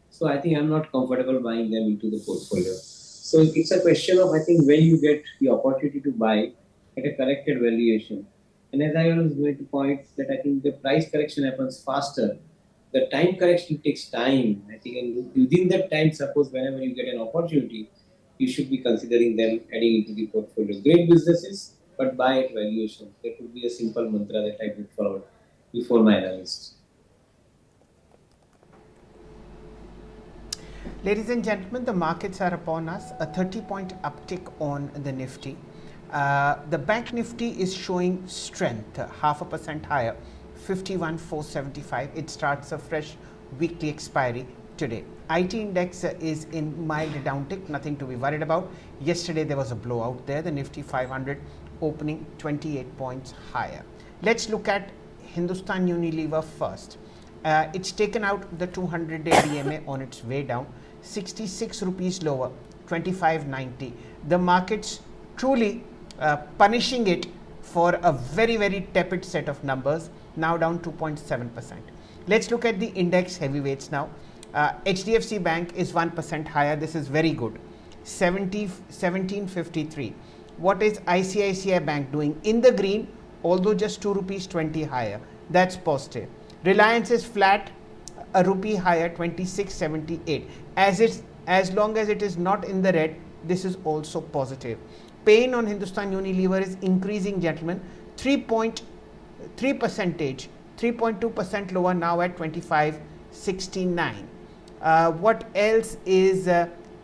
So I think I'm not comfortable buying them into the portfolio. So it's a question of I think when you get the opportunity to buy at a corrected valuation. And as I was going to point that I think the price correction happens faster, the time correction takes time. I think, and within that time, suppose whenever you get an opportunity, you should be considering them adding into the portfolio. Great businesses, but buy at valuation. That would be a simple mantra that I put forward before my analysts. Ladies and gentlemen, the markets are upon us. A 30-point uptick on the Nifty. The Bank Nifty is showing strength, 0.5% higher, 51,475. It starts a fresh weekly expiry today. IT index is in mild downtick, nothing to be worried about. Yesterday there was a blowout there. The Nifty 500 opening 28 points higher. Let's look at Hindustan Unilever first. It's taken out the 200-day DMA on its way down, 66 rupees lower, 25.90. The market's truly punishing it for a very, very tepid set of numbers, now down 2.7%. Let's look at the index heavyweights now. HDFC Bank is 1% higher. This is very good. 1753. What is ICICI Bank doing? In the green, although just 2 rupees 20 higher. That's positive. Reliance is flat, a rupee higher, 26.78. As long as it is not in the red, this is also positive. Pain on Hindustan Unilever is increasing, gentlemen. 3.2% lower, now at 25.69. What else is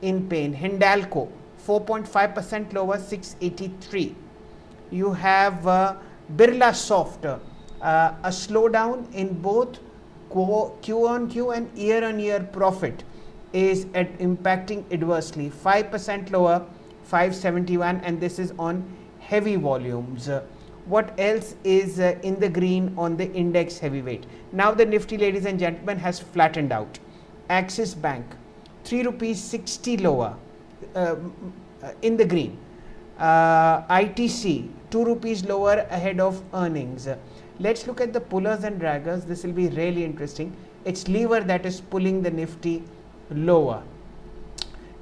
in pain? Hindalco, 4.5% lower, 683. You have Birlasoft, a slowdown in both Q on Q and year on year profit is impacting adversely. 5% lower, 571, and this is on heavy volumes. What else is in the green on the index heavyweight? Now the Nifty, ladies and gentlemen, has flattened out. Axis Bank, 3 rupees 60 lower in the green. ITC, 2 rupees lower ahead of earnings. Let's look at the pullers and draggers. This will be really interesting. It's lever that is pulling the Nifty lower.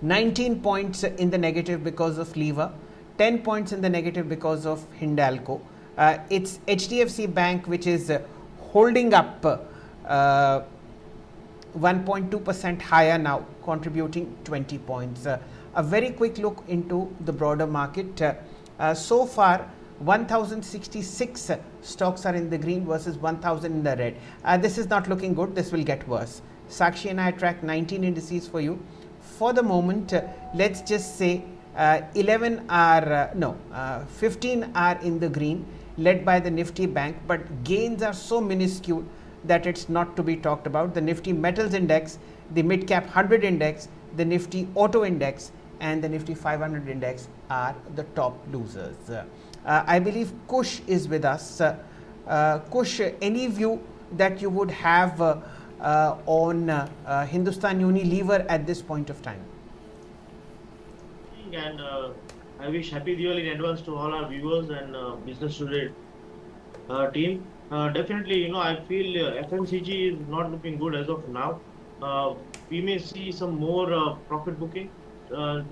19 points in the negative because of lever, 10 points in the negative because of Hindalco. It's HDFC Bank which is holding up 1.2% higher now, contributing 20 points. a very quick look into the broader market. So far, 1066 stocks are in the green versus 1000 in the red. This is not looking good. This will get worse. Sakshi and I tracked 19 indices for you. For the moment, let's just say 15 are in the green, led by the Nifty Bank, but gains are so minuscule that it's not to be talked about. The Nifty Metals Index, the Midcap 100 Index, the Nifty Auto Index, and the Nifty 500 Index are the top losers. I believe Kush is with us. Kush, any view that you would have on Hindustan Unilever at this point of time? And I wish happy Diwali in advance to all our viewers and business today team. Definitely, I feel FMCG is not looking good as of now. We may see some more profit booking. HUL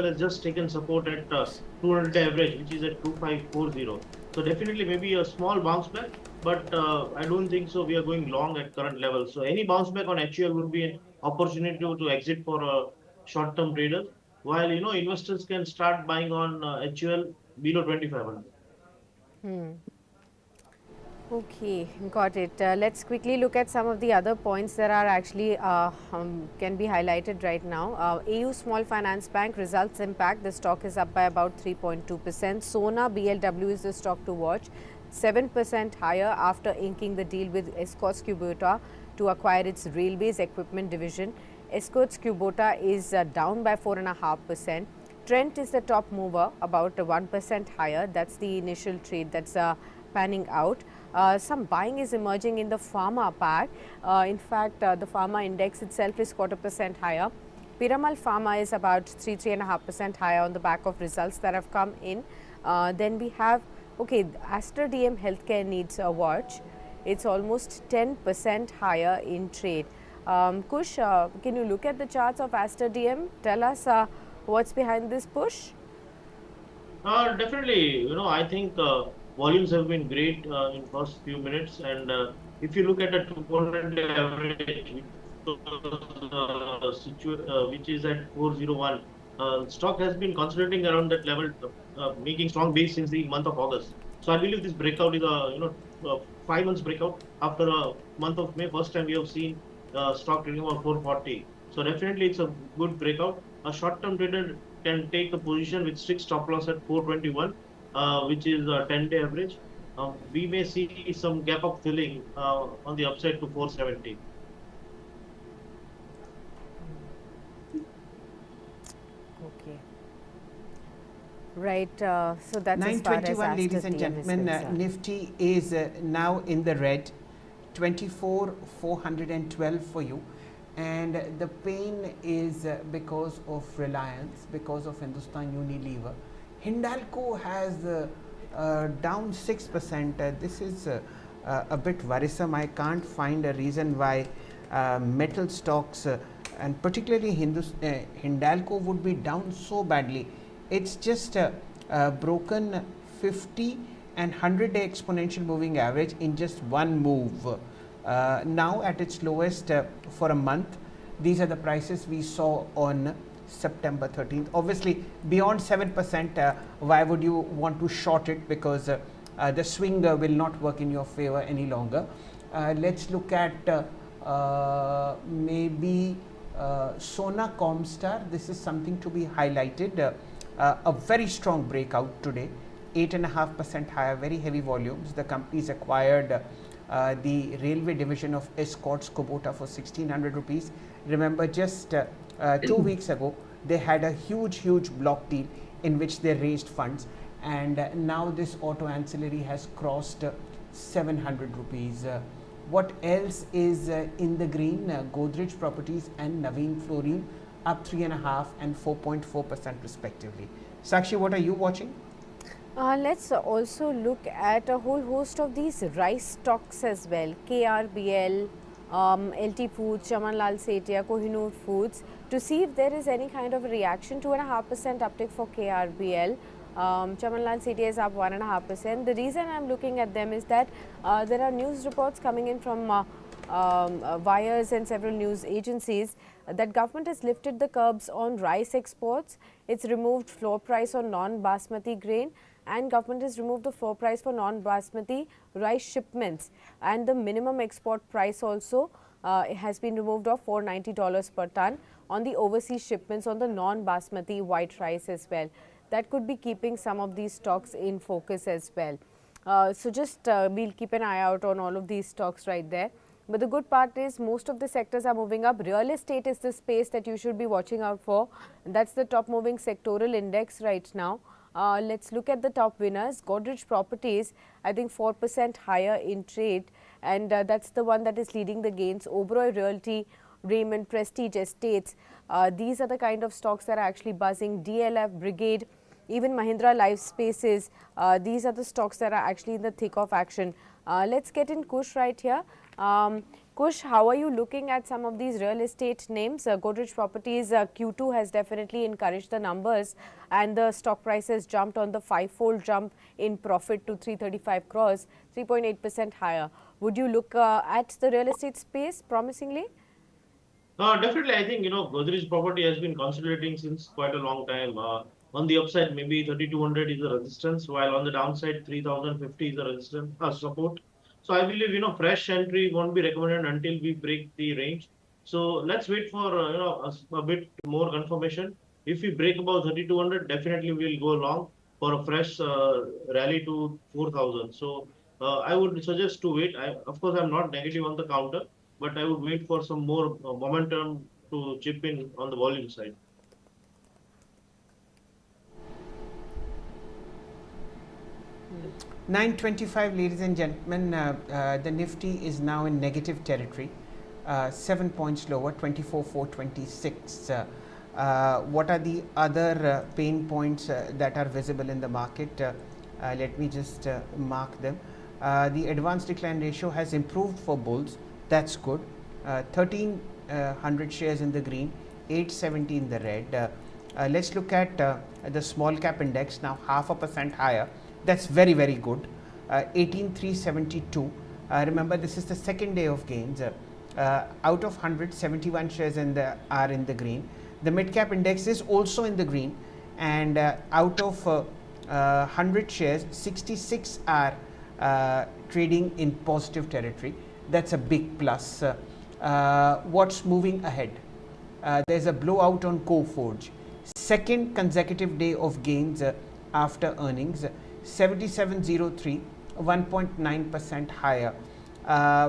has just taken support at 200 average, which is at 2540. So definitely maybe a small bounce back, but I don't think so. We are going long at current levels. So any bounce back on HUL would be an opportunity to exit for short-term traders. While investors can start buying on HUL below 2500. Okay, got it. Let's quickly look at some of the other points that are actually can be highlighted right now. AU Small Finance Bank results impact. The stock is up by about 3.2%. Sona BLW is the stock to watch. 7% higher after inking the deal with Escorts Kubota to acquire its railways equipment division. Escorts Kubota is down by 4.5%. Trent is the top mover, about 1% higher. That's the initial trade that's panning out. Some buying is emerging in the pharma pack. In fact, the pharma index itself is 0.25% higher. Piramal Pharma is about 3.5% higher on the back of results that have come in. Then we have, Aster DM Healthcare needs a watch. It's almost 10% higher in trade. Kush, can you look at the charts of Aster DM? Tell us what's behind this push? Definitely, I think volumes have been great in first few minutes, and if you look at the 200 average, which is at 401, stock has been consolidating around that level, making strong base since the month of August. So I believe this breakout is a 5 months breakout after a month of May. First time we have seen stock trading over 440. So definitely it's a good breakout. A short-term trader can take a position with strict stop loss at 421, which is a 10-day average. We may see some gap up filling on the upside to 470. Okay. Right. So that's as far as 921, ladies and gentlemen. Nifty is now in the red. 24,412 for you. And the pain is because of Reliance, because of Hindustan Unilever. Hindalco has down 6%. This is a bit worrisome. I can't find a reason why metal stocks and particularly Hindalco would be down so badly. It's just broken 50 and 100-day exponential moving average in just one move. Now at its lowest for a month. These are the prices we saw on September 13th. Obviously beyond 7%, why would you want to short it, because the swing will not work in your favor any longer. Let's look at maybe Sona Comstar. This is something to be highlighted. A very strong breakout today, 8.5% higher, very heavy volumes. The company's acquired the railway division of Escorts Kubota for 1600 rupees. Remember, just 2 weeks ago they had a huge block deal in which they raised funds, and now this auto ancillary has crossed 700 rupees. What else is in the green? Godrej Properties and Naveen Fluorine up 3.5% and 4.4% respectively. Sakshi, what are you watching? Let's also look at a whole host of these rice stocks as well. KRBL, LT Foods, Chamanlal Setia, Kohinoor Foods, to see if there is any kind of a reaction. 2.5% uptick for KRBL. Chamanlal Setia is up 1.5%. The reason I'm looking at them is that there are news reports coming in from wires and several news agencies that government has lifted the curbs on rice exports. It's removed floor price on non-basmati grain, and government has removed the floor price for non-basmati rice shipments, and the minimum export price also has been removed of $490 per ton on the overseas shipments on the non-basmati white rice as well. That could be keeping some of these stocks in focus as well. So just we'll keep an eye out on all of these stocks right there. But the good part is most of the sectors are moving up. Real estate is the space that you should be watching out for. That's the top moving sectoral index right now. Let's look at the top winners. Godrej Properties, I think 4% higher in trade, and that's the one that is leading the gains. Oberoi Realty, Raymond, Prestige Estates, these are the kind of stocks that are actually buzzing. DLF, Brigade, even Mahindra Life Spaces, these are the stocks that are actually in the thick of action. Let's get in Kush right here. Kush, how are you looking at some of these real estate names? Godrej Properties Q2 has definitely encouraged the numbers, and the stock price has jumped on the five-fold jump in profit to 335 crores, 3.8% higher. Would you look at the real estate space promisingly? Definitely, I think Godrej property has been consolidating since quite a long time. On the upside, maybe 3200 is a resistance, while on the downside, 3050 is a resistance support. So I believe fresh entry won't be recommended until we break the range. So let's wait for a bit more confirmation. If we break above 3200, definitely we'll go long for a fresh rally to 4000. So I would suggest to wait. Of course, I'm not negative on the counter, but I would wait for some more momentum to chip in on the volume side. 925, ladies and gentlemen, the Nifty is now in negative territory, 7 points lower, 24,426. What are the other pain points that are visible in the market? Let me just mark them. The advanced decline ratio has improved for bulls. That's good. 1300 shares in the green, 870 in the red. Let's look at the small cap index, now 0.5% higher. That's very, very good. 18,372. Remember, this is the second day of gains. Out of 100, 71 shares are in the green. The mid-cap index is also in the green, and out of 100 shares, 66 are trading in positive territory. That's a big plus. What's moving ahead? There's a blowout on Coforge. Second consecutive day of gains after earnings. 7703, 1.9% higher.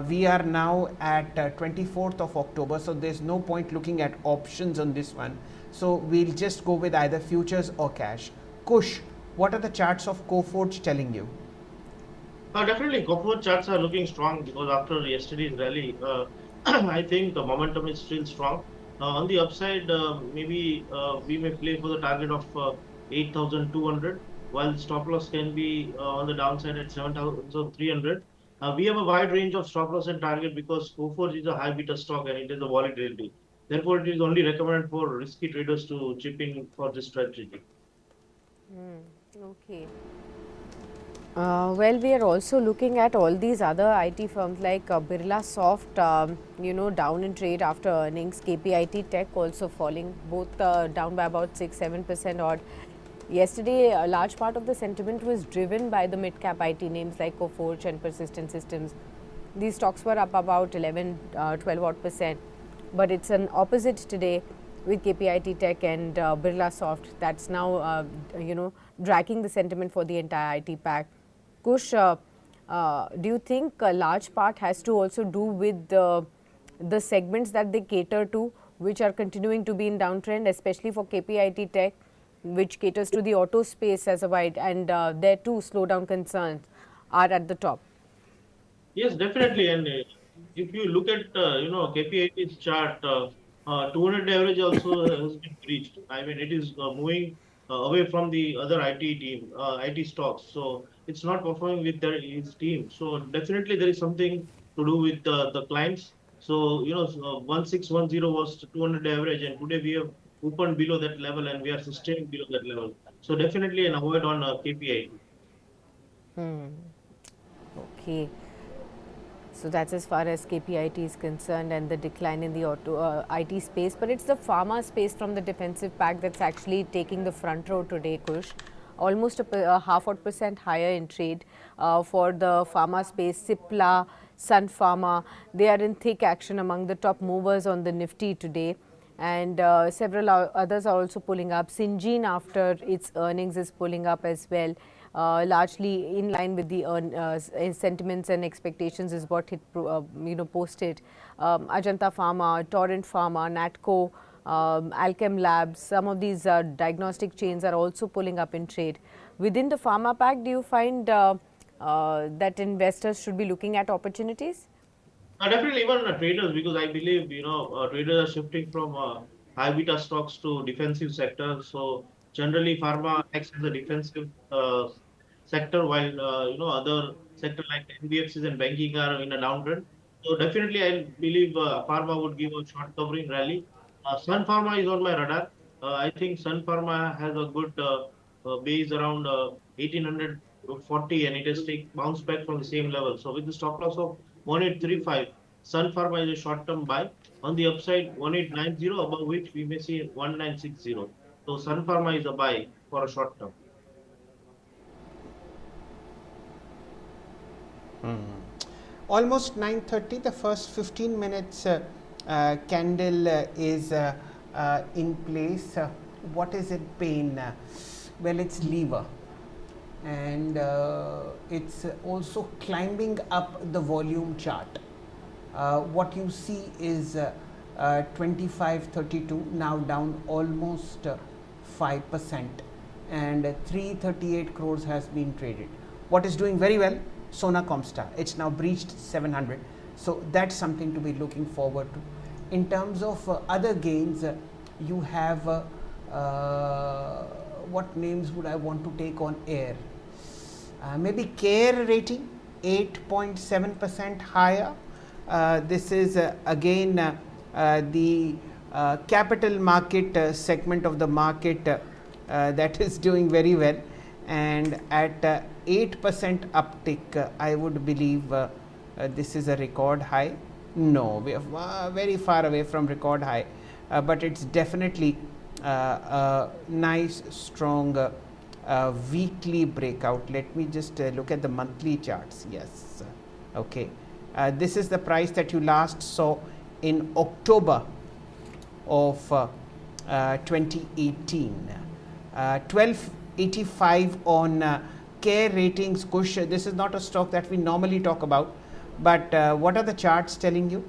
We are now at 24th of October, so there's no point looking at options on this one. So we'll just go with either futures or cash. Kush, what are the charts of Coforge telling you? Definitely, Coforge charts are looking strong because after yesterday's rally, I think the momentum is still strong. On the upside, maybe we may play for the target of 8,200, while stop loss can be on the downside at 7,300. We have a wide range of stop loss and target because Coforge is a high beta stock and it is a volatility. Therefore, it is only recommended for risky traders to chip in for this strategy. Okay. Well, we are also looking at all these other IT firms like Birlasoft, down in trade after earnings. KPIT Tech also falling, both down by about 6-7% odd. Yesterday, a large part of the sentiment was driven by the mid-cap IT names like Coforge and Persistent Systems. These stocks were up about 12 odd percent. But it's an opposite today with KPIT Tech and Birlasoft. That's now, dragging the sentiment for the entire IT pack. Kush, do you think a large part has to also do with the segments that they cater to, which are continuing to be in downtrend, especially for KPIT Tech, which caters to the auto space as a wide, and there too slowdown concerns are at the top? Yes, definitely. And if you look at KPI's chart, 200 average also has been breached. I mean, it is moving away from the other IT team, IT stocks. So it's not performing with his team. So definitely there is something to do with the clients. So 1610 was 200 average, and today we have opened below that level, and we are sustaining below that level. So definitely an avoid on KPI. Okay. So that's as far as KPIT is concerned and the decline in the IT space. But it's the pharma space from the defensive pack that's actually taking the front row today, Kush. Almost a half odd percent higher in trade for the pharma space. Cipla, Sun Pharma, they are in thick action among the top movers on the Nifty today. And several others are also pulling up. Syngene, after its earnings, is pulling up as well. Largely in line with the sentiments and expectations is what it posted. Ajanta Pharma, Torrent Pharma, Natco, Alchem Labs, some of these diagnostic chains are also pulling up in trade. Within the pharma pack, do you find that investors should be looking at opportunities? Definitely, even traders, because I believe traders are shifting from high beta stocks to defensive sectors. So generally, pharma acts as a defensive sector, while other sector like NBFCs and banking are in a downtrend. So definitely, I believe pharma would give a short covering rally. Sun Pharma is on my radar. I think Sun Pharma has a good base around 1840, and it has bounced back from the same level. So with the stop loss of 1835, Sun Pharma is a short-term buy. On the upside, 1890, above which we may see 1960. So Sun Pharma is a buy for a short term. Almost 9:30, the first 15 minutes candle is in place. What is it paying? Well, it's lever, and it's also climbing up the volume chart. What you see is 2532, now down almost 5%, and 338 crores has been traded. What is doing very well? Sona Comstar. It's now breached 700, so that's something to be looking forward to. In terms of other gains, you have what names would I want to take on air? Maybe Care rating 8.7% higher. This is again the capital market segment of the market that is doing very well, and at 8% uptick, I would believe this is a record high. No, we are very far away from record high, but it's definitely a nice strong weekly breakout. Let me just look at the monthly charts. Yes, okay. This is the price that you last saw in October of 2018. 1285 on Care ratings. Kush, this is not a stock that we normally talk about, but what are the charts telling you?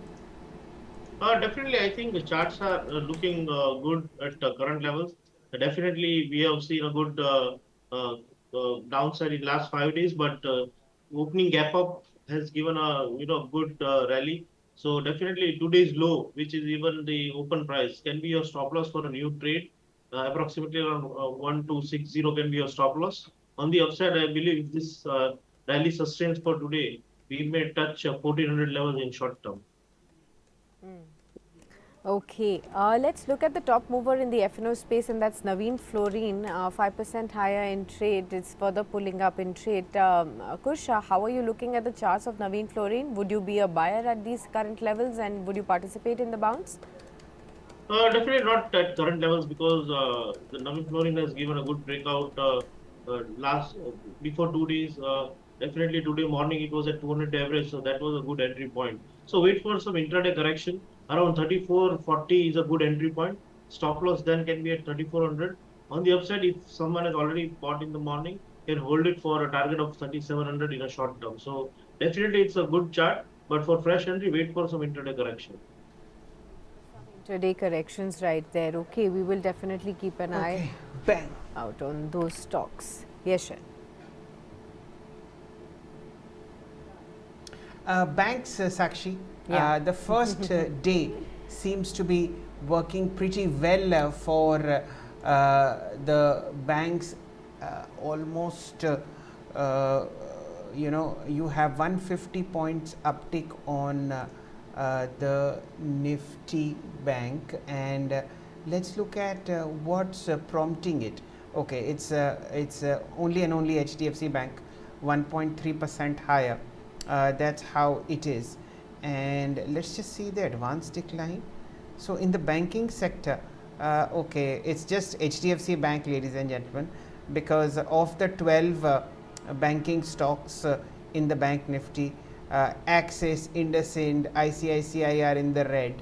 Definitely, I think the charts are looking good at current levels. Definitely, we have seen a good downside in last 5 days, but opening gap up has given a good rally. So definitely today's low, which is even the open price, can be your stop loss for a new trade. Approximately around 1260 can be your stop loss. On the upside, I believe if this rally sustains for today, we may touch 1400 levels in short term. Okay, let's look at the top mover in the F&O space, and that's Naveen Fluorine, 5% higher in trade. It's further pulling up in trade. Kush, how are you looking at the charts of Naveen Fluorine? Would you be a buyer at these current levels, and would you participate in the bounce? Definitely not at current levels, because the Navin Fluorine has given a good breakout before 2 days. Definitely today morning it was at 200 average, so that was a good entry point. So wait for some intraday correction. Around 3440 is a good entry point. Stop loss then can be at 3400. On the upside, if someone has already bought in the morning, can hold it for a target of 3700 in a short term. So definitely it's a good chart, but for fresh entry, wait for some intraday correction. Today corrections right there. Okay, we will definitely keep an eye out on those stocks. Yes, sir. Banks, Sakshi, the first day seems to be working pretty well for the banks. Almost you have 150 points uptick on the Nifty bank, and let's look at what's prompting it. Okay, it's only and only HDFC Bank, 1.3% higher. That's how it is. And let's just see the advanced decline. So in the banking sector, okay, it's just HDFC Bank, ladies and gentlemen, because of the 12 banking stocks in the bank Nifty, Axis, IndusInd, ICICI are in the red,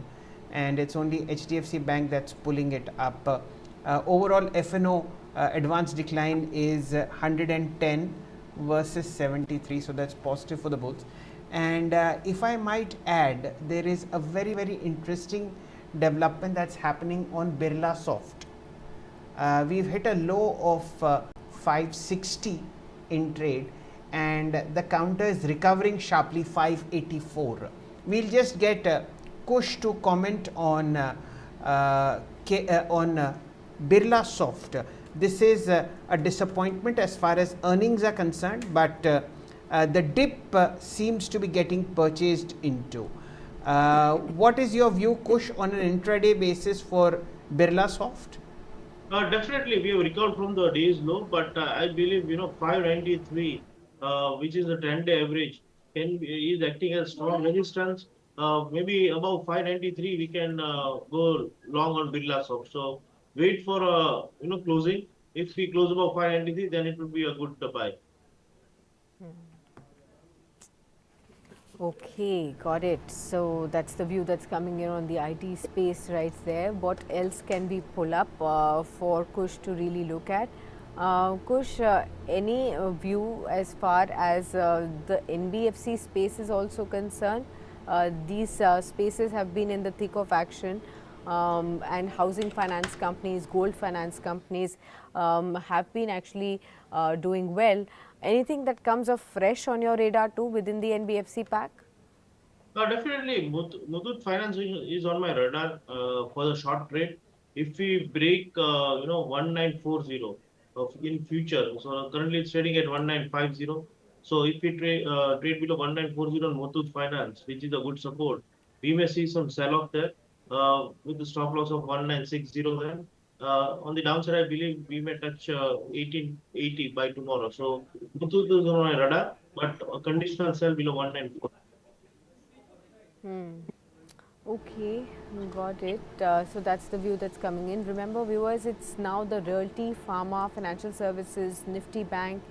and it's only HDFC Bank that's pulling it up. Overall FNO advanced decline is 110 versus 73, so that's positive for the bulls. And if I might add, there is a very, very interesting development that's happening on Birlasoft. We've hit a low of 560 in trade, and the counter is recovering sharply, 584. We'll just get Kush to comment on Birlasoft. This is a disappointment as far as earnings are concerned, but the dip seems to be getting purchased into. What is your view, Kush, on an intraday basis for Birlasoft? Definitely, we have recovered from the day's low, but I believe 593, which is the 10-day average, is acting as strong resistance. Maybe above 593, we can go long on Birlasoft. So wait for closing. If we close above 593, then it will be a good buy. Okay, got it. So that's the view that's coming in on the IT space right there. What else can we pull up for Kush to really look at? Kush, any view as far as the NBFC space is also concerned? These spaces have been in the thick of action, and housing finance companies, gold finance companies have been actually doing well. Anything that comes up fresh on your radar too within the NBFC pack? Definitely, Muthoot Finance is on my radar for the short trade. If we break, 1940 in future, so currently it's trading at 1950. So if we trade below 1940 on Muthoot Finance, which is a good support, we may see some sell-off there with the stop loss of 1960 then. On the downside, I believe we may touch 1880 by tomorrow. So Muthoot is on my radar, but a conditional sell below 1940. Okay, got it. So that's the view that's coming in. Remember, viewers, it's now the Realty, Pharma, Financial Services, Nifty Bank,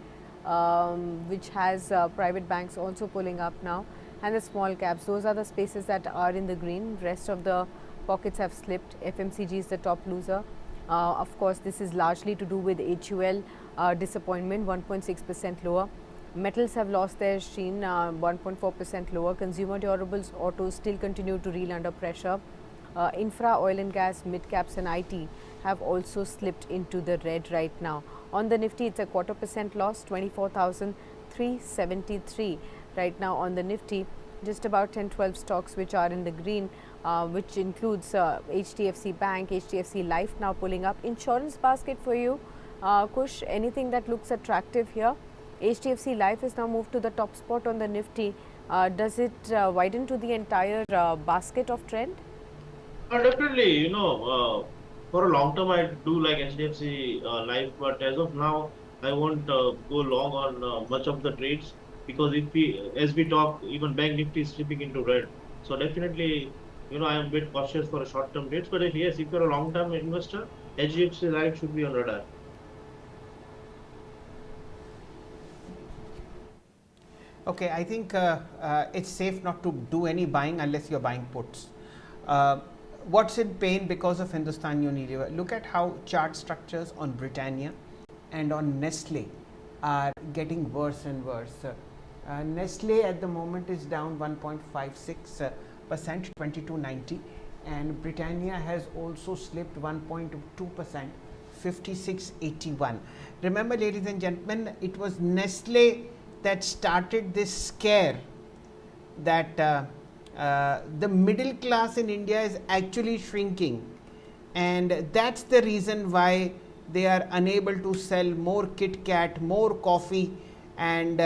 which has private banks also pulling up now, and the small caps. Those are the spaces that are in the green. Rest of the pockets have slipped. FMCG is the top loser. Of course, this is largely to do with HUL disappointment, 1.6% lower. Metals have lost their sheen, 1.4% lower. Consumer durables, autos still continue to reel under pressure. Infra, oil and gas, mid caps and IT have also slipped into the red right now. On the Nifty, it's a 0.25% loss, 24,373 right now on the Nifty. Just about 10-12 stocks which are in the green, which includes HDFC Bank, HDFC Life now pulling up. Insurance basket for you, Kush, anything that looks attractive here? HDFC Life has now moved to the top spot on the Nifty. Does it widen to the entire basket of trend? Definitely, for a long term, I do like HDFC Life, but as of now, I won't go long on much of the trades because as we talk, even Bank Nifty is slipping into red. So definitely, I am a bit cautious for a short term trades. But if you're a long term investor, HDFC Life should be on radar. Okay, I think it's safe not to do any buying unless you're buying puts. What's in pain because of Hindustan Unilever? Look at how chart structures on Britannia and on Nestle are getting worse and worse. Nestle at the moment is down 1.56%, 2290, and Britannia has also slipped 1.2%, 5681. Remember, ladies and gentlemen, it was Nestle that started this scare that the middle class in India is actually shrinking, and that's the reason why they are unable to sell more Kit Kat, more coffee, and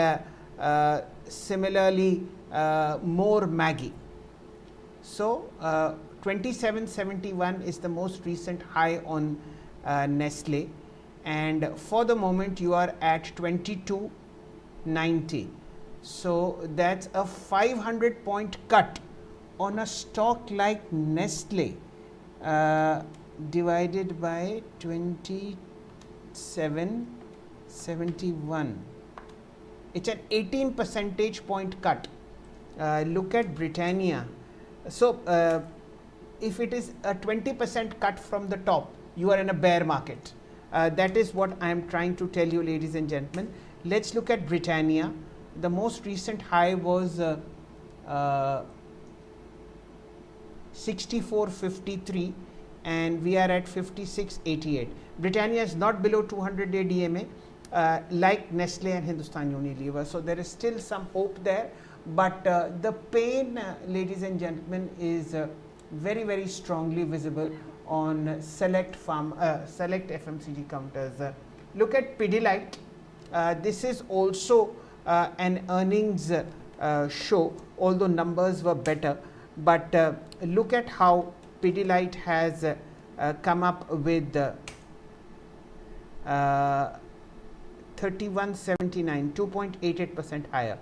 similarly more Maggi. So 2771 is the most recent high on Nestle, and for the moment you are at 2290. So that's a 500-point cut on a stock like Nestle, divided by 2771. It's an 18 percentage point cut. Look at Britannia. So if it is a 20% cut from the top, you are in a bear market. That is what I am trying to tell you, ladies and gentlemen. Let's look at Britannia. The most recent high was 64.53 and we are at 56.88. Britannia is not below 200-day DMA like Nestle and Hindustan Unilever. So there is still some hope there. But the pain, ladies and gentlemen, is very, very strongly visible on select FMCG counters. Look at Pidilite. This is also an earnings show, although numbers were better. But look at how Pidilite has come up with 3179, 2.88% higher.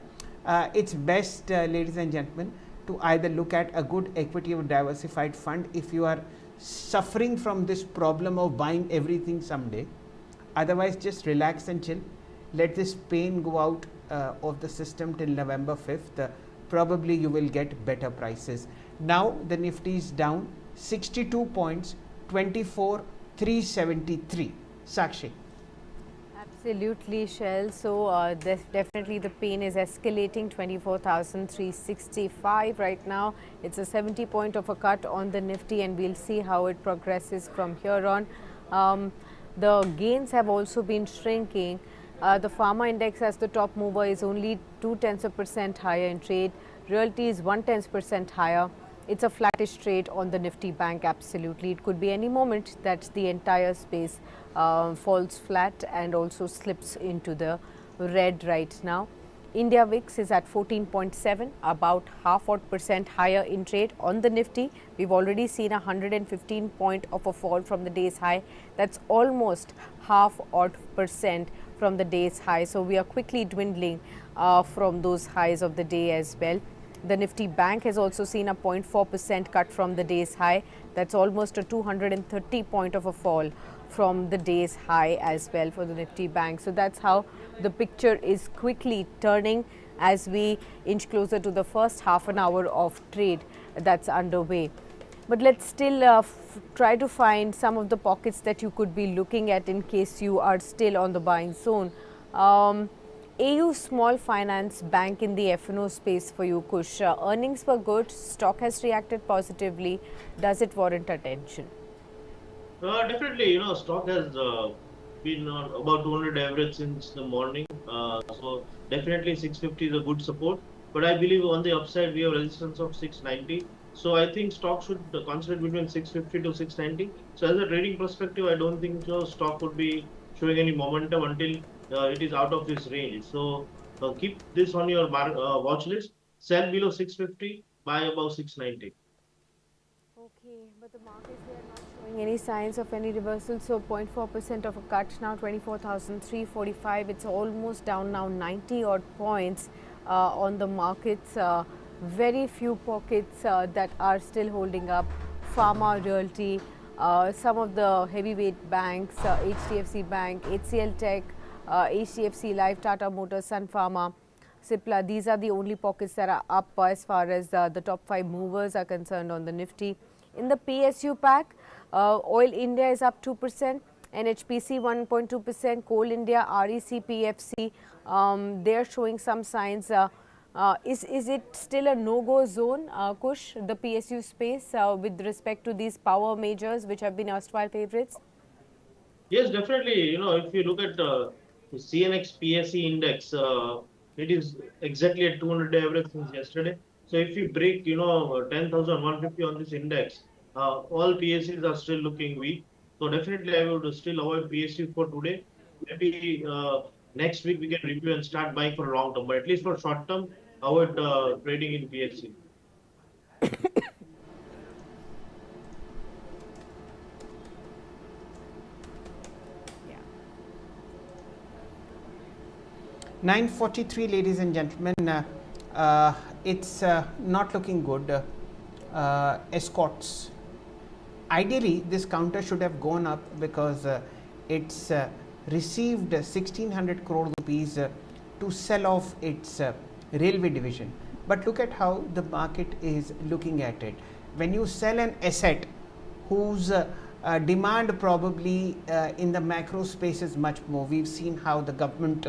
It's best, ladies and gentlemen, to either look at a good equity or diversified fund if you are suffering from this problem of buying everything someday. Otherwise, just relax and chill. Let this pain go out of the system till November 5th. Probably you will get better prices. Now the Nifty is down 62 points, 24,373. Sakshi. Absolutely, Shail. So definitely the pain is escalating. 24,365 right now. It's a 70 point of a cut on the Nifty, and we'll see how it progresses from here on. The gains have also been shrinking. The pharma index as the top mover is only 0.2% higher in trade. Realty is 0.1% higher. It's a flattish trade on the Nifty Bank. Absolutely, it could be any moment that the entire space falls flat and also slips into the red right now. India VIX is at 14.7, about half odd percent higher in trade on the Nifty. We've already seen a 115 point of a fall from the day's high. That's almost half odd percent from the day's high. So we are quickly dwindling from those highs of the day as well. The Nifty Bank has also seen a 0.4% cut from the day's high. That's almost a 230 point of a fall from the day's high as well for the Nifty Bank. So that's how the picture is quickly turning as we inch closer to the first half an hour of trade that's underway. But let's still try to find some of the pockets that you could be looking at in case you are still on the buying zone. AU Small Finance Bank in the F&O space for you, Kush. Earnings were good. Stock has reacted positively. Does it warrant attention? Definitely, stock has been on about 200 average since the morning. So definitely 650 is a good support. But I believe on the upside we have resistance of 690. So I think stock should consider between 650 to 690. So as a trading perspective, I don't think stock would be showing any momentum until it is out of this range. So keep this on your watch list. Sell below 650, buy above 690. Okay, but the markets, they are not showing any signs of any reversal. So 0.4% of a cut now, 24,345. It's almost down now 90 odd points on the markets. Very few pockets that are still holding up. Pharma, Realty, some of the heavyweight banks, HDFC Bank, HCL Tech, HDFC Life, Tata Motors, Sun Pharma, Cipla. These are the only pockets that are up as far as the top 5 movers are concerned on the Nifty. In the PSU pack, Oil India is up 2%, NHPC 1.2%, Coal India, REC, PFC, they are showing some signs. Is it still a no-go zone, Kush, the PSU space with respect to these power majors which have been erstwhile favorites? Yes, definitely. If you look at the CNX PSE index, it is exactly at 200-day average since yesterday. So if you break, 10,150 on this index, all PSEs are still looking weak. So definitely, I would still avoid PSU for today. Maybe next week we can review and start buying for long term, but at least for short term, avoid trading in PSU. 943, ladies and gentlemen. It's not looking good. Escorts. Ideally, this counter should have gone up because it's received 1600 crore rupees to sell off its railway division. But look at how the market is looking at it. When you sell an asset whose demand probably in the macro space is much more, we've seen how the government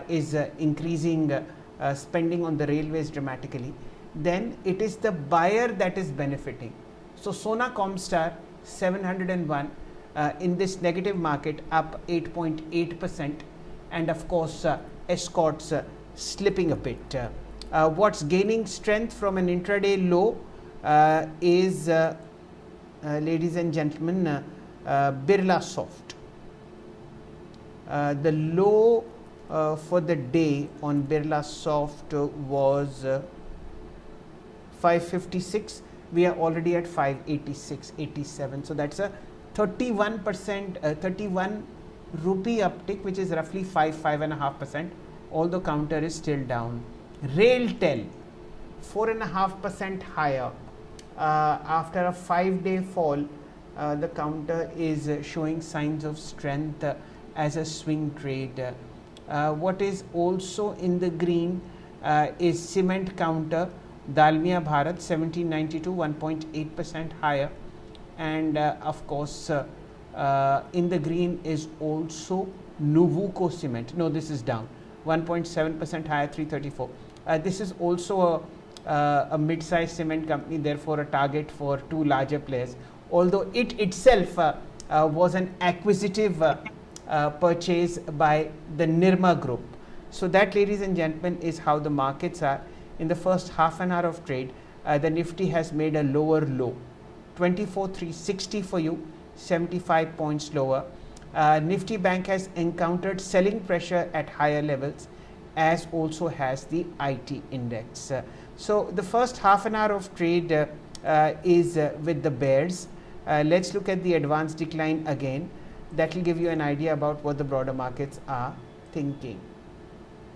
is increasing spending on the railways dramatically, then it is the buyer that is benefiting. So Sona Comstar 701 in this negative market up 8.8%, and of course Escorts slipping a bit. What's gaining strength from an intraday low is ladies and gentlemen, Birlasoft. The low for the day on Birlasoft was 556. We are already at 586, 87. So that's a 31%, 31 rupee uptick, which is roughly 5.5%. Although counter is still down. Railtel 4.5% higher. After a 5-day fall, the counter is showing signs of strength as a swing trade. What is also in the green is cement counter, Dalmia Bharat 1792, 1.8% higher, and of course in the green is also Nuvuco Cement. No, this is down 1.7% higher, 334. This is also a mid-sized cement company, therefore a target for two larger players, although it itself was an acquisitive purchase by the Nirma group. So that, ladies and gentlemen, is how the markets are. In the first half an hour of trade, the Nifty has made a lower low, 24,360 for you, 75 points lower. Nifty Bank has encountered selling pressure at higher levels, as also has the IT index. So the first half an hour of trade is with the bears. Let's look at the advanced decline again. That will give you an idea about what the broader markets are thinking.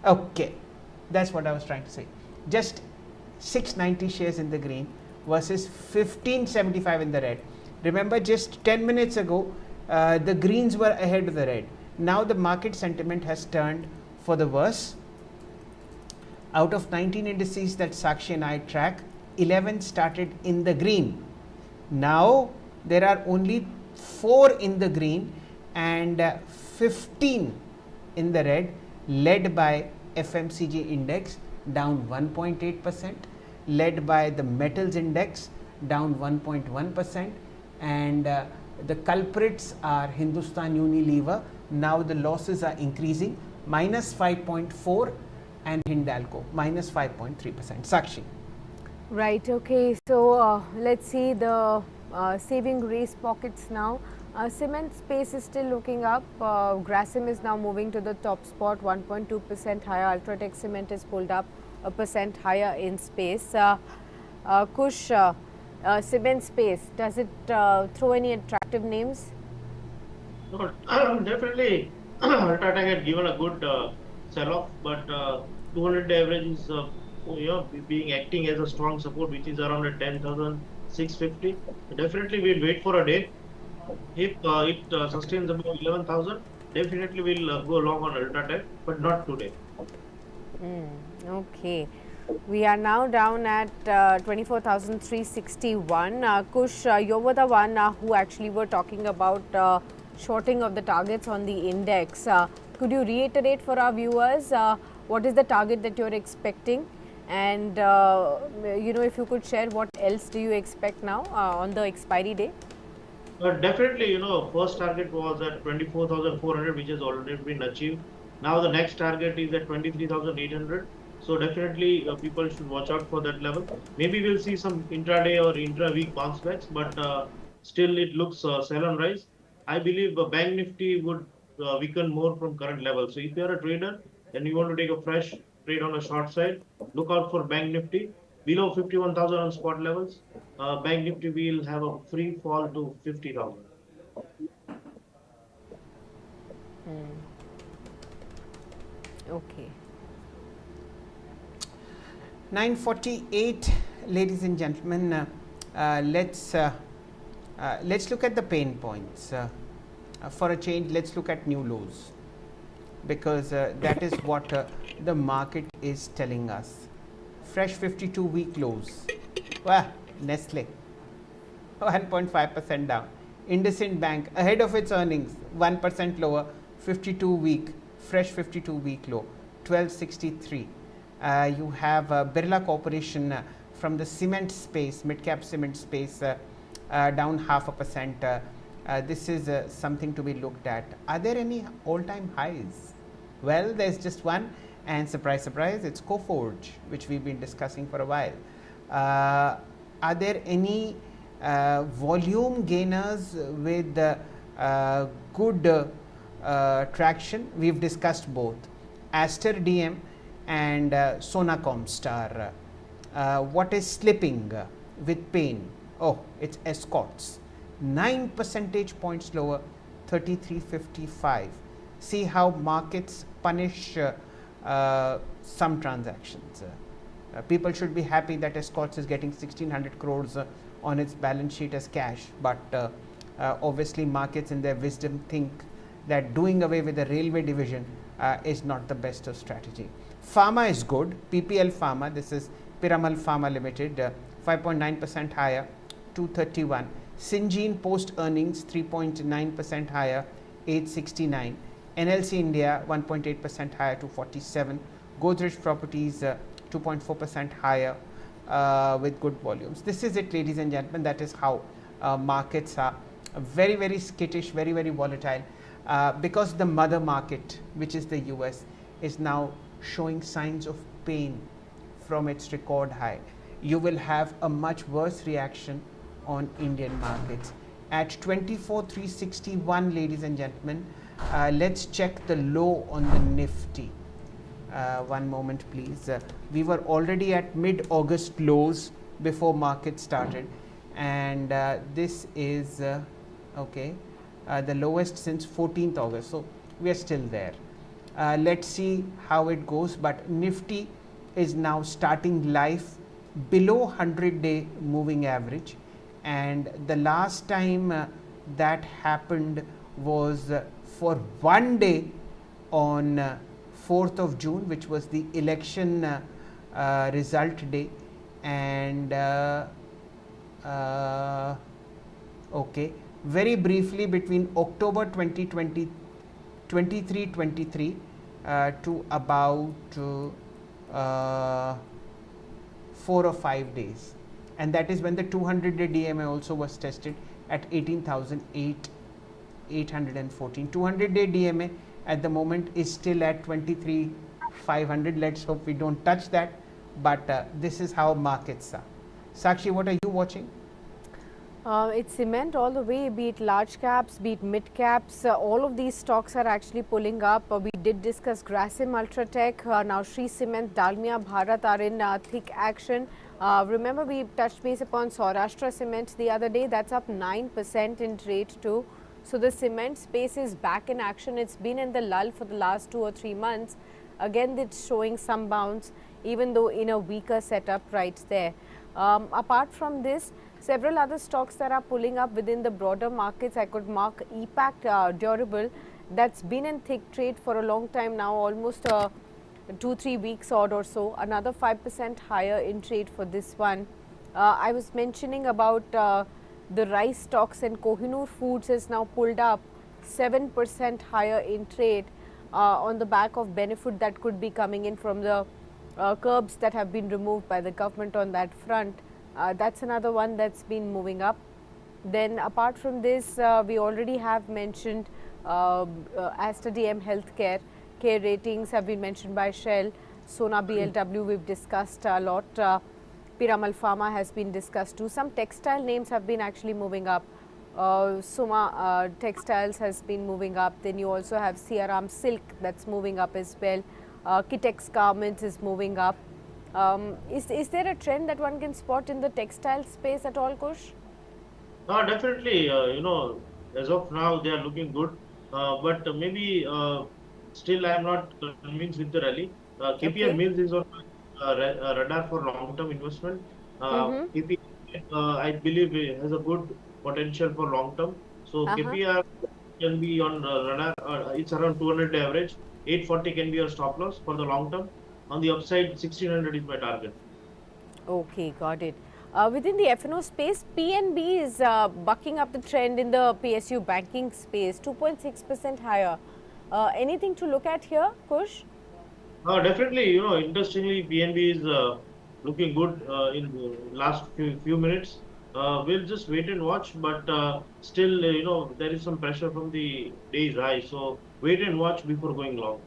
Okay, that's what I was trying to say. Just 690 shares in the green versus 1575 in the red. Remember, just 10 minutes ago, the greens were ahead of the red. Now the market sentiment has turned for the worse. Out of 19 indices that Sakshi and I track, 11 started in the green. Now there are only 4 in the green and 15 in the red, led by FMCG index down 1.8%, led by the metals index down 1.1%, and the culprits are Hindustan Unilever. Now the losses are increasing, minus 5.4%, and Hindalco minus 5.3%. Sakshi. Right, okay. So let's see the saving grace pockets now. Cement space is still looking up. Grasim is now moving to the top spot, 1.2% higher. Ultratech Cement is pulled up a percent higher in space. Kush, cement space, does it throw any attractive names? No, definitely. Ultratech had given a good sell-off, but 200-day average is being acting as a strong support, which is around at 10,650. Definitely, we'll wait for a day. If it sustains above 11,000, definitely we'll go long on Ultratech, but not today. Okay. We are now down at 24,361. Kush, you were the one who actually were talking about shorting of the targets on the index. Could you reiterate for our viewers what is the target that you're expecting? And, if you could share what else do you expect now on the expiry day? Definitely, first target was at 24,400, which has already been achieved. Now the next target is at 23,800. So definitely people should watch out for that level. Maybe we'll see some intraday or intra-week bounce backs, but still it looks sell on rise. I believe Bank Nifty would weaken more from current levels. So if you are a trader and you want to take a fresh trade on a short side, look out for Bank Nifty below 51,000 on spot levels. Bank Nifty will have a free fall to 50,000. Okay. 9:48, ladies and gentlemen. Let's look at the pain points. For a change, let's look at new lows, because that is what the market is telling us. Fresh 52-week lows. Well, Nestle 1.5% down. IndusInd Bank ahead of its earnings, 1% lower. 52-week, fresh 52-week low, 1263. You have Birla Corporation from the cement space, mid-cap cement space, down 0.5%. This is something to be looked at. Are there any all-time highs? Well, there's just one, and surprise, surprise, it's Coforge, which we've been discussing for a while. Are there any volume gainers with good traction? We've discussed both Aster DM and Sona Comstar. What is slipping with pain? Oh, it's Escorts, 9 percentage points lower, 33.55. See how markets punish some transactions. People should be happy that Escorts is getting 1600 crores on its balance sheet as cash, but obviously markets in their wisdom think that doing away with the railway division is not the best of strategy. Pharma is good. PPL Pharma, this is Piramal Pharma Limited, 5.9% higher, 231. Syngene post earnings 3.9% higher, 869. NLC India 1.8% higher, 247. Godrej Properties 2.4% higher with good volumes. This is it, ladies and gentlemen. That is how markets are very, very skittish, very, very volatile, because the mother market, which is the US, is now showing signs of pain from its record high. You will have a much worse reaction on Indian markets. At 24,361, ladies and gentlemen, let's check the low on the Nifty. One moment, please. We were already at mid-August lows before market started, and this is okay, the lowest since 14th August. So we are still there. Let's see how it goes. But Nifty is now starting life below 100-day moving average, and the last time that happened was for 1 day on 4th of June, which was the election result day. And okay, very briefly, between October 2020 23 to about 4 or 5 days, and that is when the 200-day DMA also was tested at 18,814. 200-day DMA at the moment is still at 23,500. Let's hope we don't touch that, but this is how markets are. Sakshi, what are you watching? It's cement all the way, be it large caps, be it mid caps. All of these stocks are actually pulling up. We did discuss Grasim Ultratech. Now Shree Cement, Dalmia Bharat are in thick action. Remember, we touched base upon Saurashtra Cement the other day. That's up 9% in trade too. So the cement space is back in action. It's been in the lull for the last 2 or 3 months. Again, it's showing some bounce, even though in a weaker setup right there. Apart from this, several other stocks that are pulling up within the broader markets. I could mark EPAC Durable, that's been in thick trade for a long time now, almost 2-3 weeks odd or so. Another 5% higher in trade for this one. I was mentioning about the rice stocks, and Kohinoor Foods has now pulled up 7% higher in trade on the back of benefit that could be coming in from the curbs that have been removed by the government on that front. That's another one that's been moving up. Then apart from this, we already have mentioned Aster DM Healthcare. Care ratings have been mentioned by Shell. Sona BLW we've discussed a lot. Piramal Pharma has been discussed too. Some textile names have been actually moving up. Soma Textiles has been moving up. Then you also have Siaram Silk that's moving up as well. Kitex Garments is moving up. Is there a trend that one can spot in the textile space at all, Kush? Definitely, as of now, they are looking good. But maybe Still, I am not convinced with the rally. KPR Okay. Mills is on radar for long-term investment. Mm-hmm. KPR, I believe, has a good potential for long-term. So Uh-huh. KPR can be on radar. It's around 200 average. 840 can be your stop loss for the long term. On the upside, 1600 is my target. Okay, got it. Within the F&O space, PNB is bucking up the trend in the PSU banking space, 2.6% higher. Anything to look at here, Kush? Definitely, interestingly, PNB is looking good in the last few minutes. We'll just wait and watch, but still, there is some pressure from the day's high. So wait and watch before going long.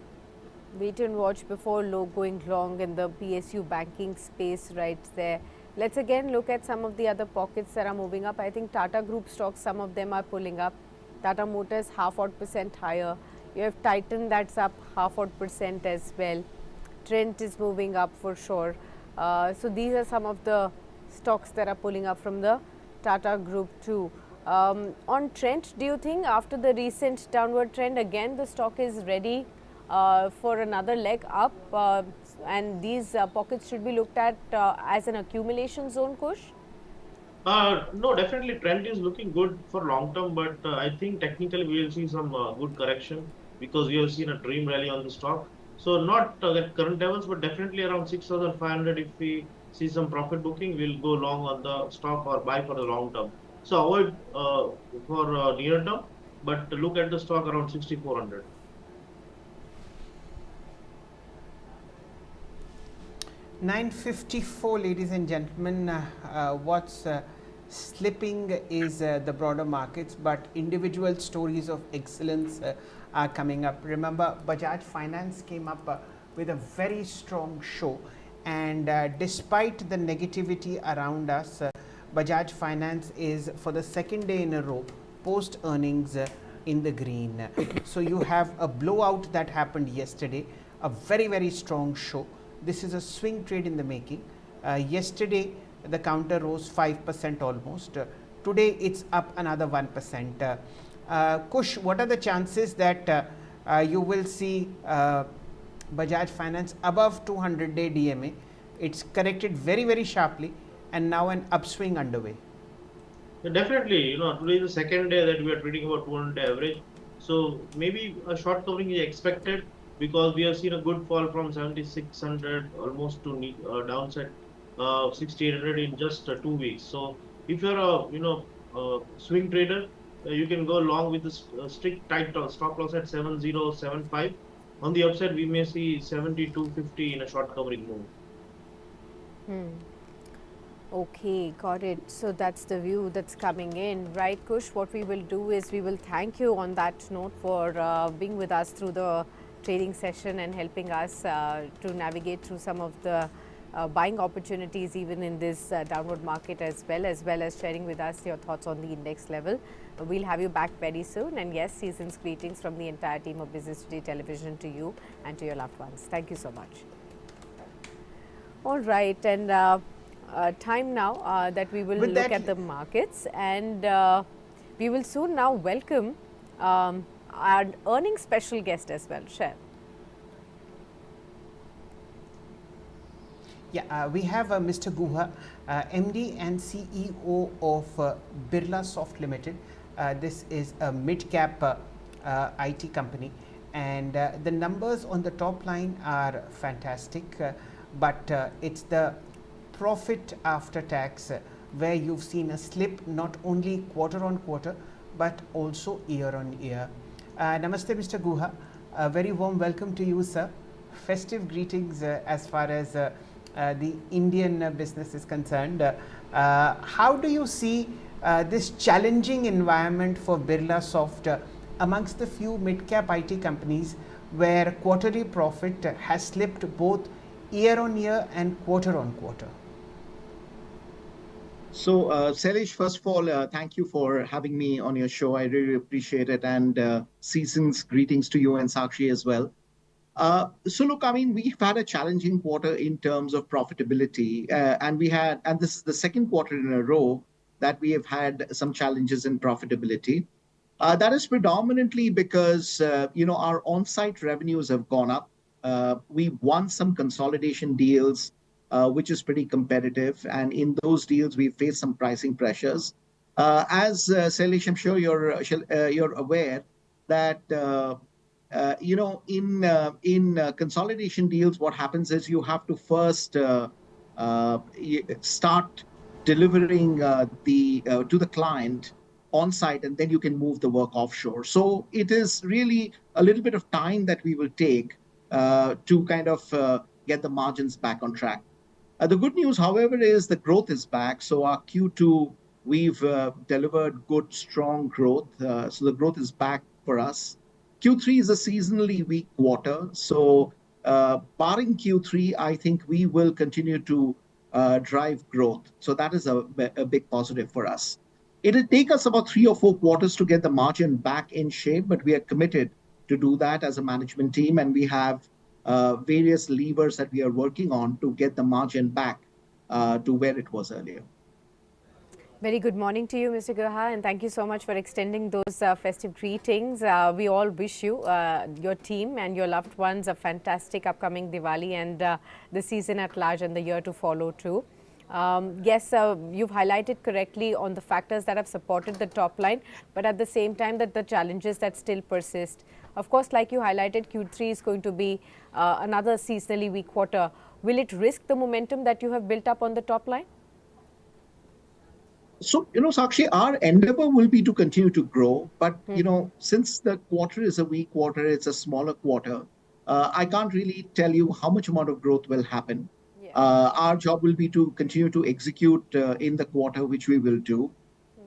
Wait and watch before going long in the PSU banking space right there. Let's again look at some of the other pockets that are moving up. I think Tata Group stocks, some of them are pulling up. Tata Motors half odd percent higher. You have Titan that's up half odd percent as well. Trent is moving up for sure. So these are some of the stocks that are pulling up from the Tata Group too. On Trent, do you think after the recent downward trend again the stock is ready for another leg up, and these pockets should be looked at as an accumulation zone, Kush? No, definitely trend is looking good for long term, but I think technically we will see some good correction because we have seen a dream rally on the stock. So not at current levels, but definitely around 6,500. If we see some profit booking, we'll go long on the stock or buy for the long term. So avoid for near term, but look at the stock around 6,400. 954, ladies and gentlemen. What's slipping is the broader markets, but individual stories of excellence are coming up. Remember, Bajaj Finance came up with a very strong show, and despite the negativity around us, Bajaj Finance is for the second day in a row post earnings in the green. So you have a blowout that happened yesterday, a very strong show. This is a swing trade in the making. Yesterday, the counter rose 5% almost. Today, it's up another 1%. Kush, what are the chances that you will see Bajaj Finance above 200-day DMA? It's corrected very sharply, and now an upswing underway. Definitely, today is the second day that we are trading about 200 average. So maybe a short covering is expected because we have seen a good fall from 7,600 almost to downside 6,800 in just 2 weeks. So if you're a swing trader, you can go along with the strict tight stop loss at 7,075. On the upside, we may see 7,250 in a short covering move. Okay, got it. So that's the view that's coming in, right, Kush? What we will do is we will thank you on that note for being with us through the trading session and helping us to navigate through some of the buying opportunities even in this downward market, as well as sharing with us your thoughts on the index level. We'll have you back very soon, and yes, season's greetings from the entire team of Business Today Television to you and to your loved ones. Thank you so much. All right, and time now that we will look at the markets, and we will soon now welcome our earnings special guest as well, Shail. Yeah, we have Mr. Guha, MD and CEO of Birlasoft Limited. This is a mid-cap IT company, and the numbers on the top line are fantastic, but it's the profit after tax where you've seen a slip not only quarter on quarter but also year on year. Namaste, Mr. Guha. A very warm welcome to you, sir. Festive greetings as far as the Indian business is concerned. How do you see this challenging environment for Birlasoft amongst the few mid-cap IT companies where quarterly profit has slipped both year on year and quarter on quarter? So, Sailesh, first of all, thank you for having me on your show. I really appreciate it. And season's greetings to you and Sakshi as well. So look, I mean, we've had a challenging quarter in terms of profitability, and this is the second quarter in a row that we have had some challenges in profitability. That is predominantly because our on-site revenues have gone up. We won some consolidation deals, which is pretty competitive, and in those deals we faced some pricing pressures. As Sailesh, I'm sure you're aware that in consolidation deals, what happens is you have to first start delivering to the client on site, and then you can move the work offshore. So it is really a little bit of time that we will take to kind of get the margins back on track. The good news, however, is the growth is back. So our Q2, we've delivered good, strong growth. So the growth is back for us. Q3 is a seasonally weak quarter. So barring Q3, I think we will continue to drive growth. So that is a big positive for us. It'll take us about 3 or 4 quarters to get the margin back in shape, but we are committed to do that as a management team, and we have various levers that we are working on to get the margin back to where it was earlier. Very good morning to you, Mr. Guha, and thank you so much for extending those festive greetings. We all wish you, your team and your loved ones a fantastic upcoming Diwali and the season at large and the year to follow too. Yes, you've highlighted correctly on the factors that have supported the top line, but at the same time that the challenges that still persist. Of course, like you highlighted, Q3 is going to be another seasonally weak quarter. Will it risk the momentum that you have built up on the top line? So, Sakshi, our endeavor will be to continue to grow. But, since the quarter is a weak quarter, it's a smaller quarter, I can't really tell you how much amount of growth will happen. Our job will be to continue to execute in the quarter, which we will do.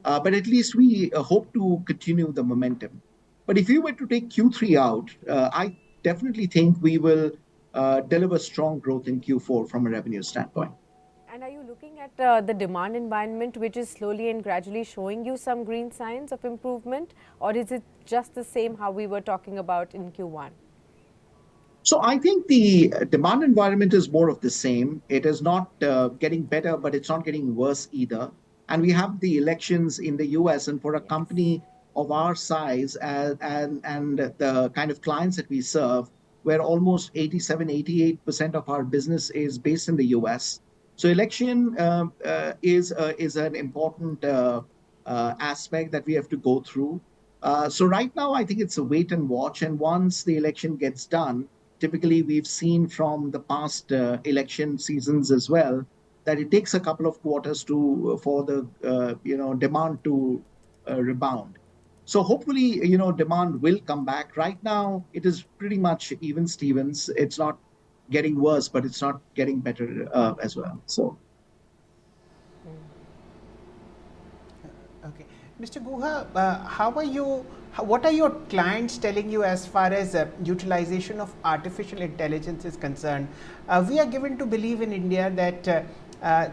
But at least we hope to continue the momentum. But if you were to take Q3 out, I definitely think we will deliver strong growth in Q4 from a revenue standpoint. And are you looking at the demand environment, which is slowly and gradually showing you some green signs of improvement? Or is it just the same how we were talking about in Q1? So I think the demand environment is more of the same. It is not getting better, but it's not getting worse either. And we have the elections in the US, and for a company of our size and the kind of clients that we serve, where almost 87-88% of our business is based in the US. So election is an important aspect that we have to go through. So right now, I think it's a wait and watch. And once the election gets done, typically we've seen from the past election seasons as well that it takes a couple of quarters for the demand to rebound. So hopefully, demand will come back. Right now, it is pretty much even Stevens. It's not getting worse, but it's not getting better as well. So, okay, Mr. Guha, what are your clients telling you as far as utilization of artificial intelligence is concerned? We are given to believe in India that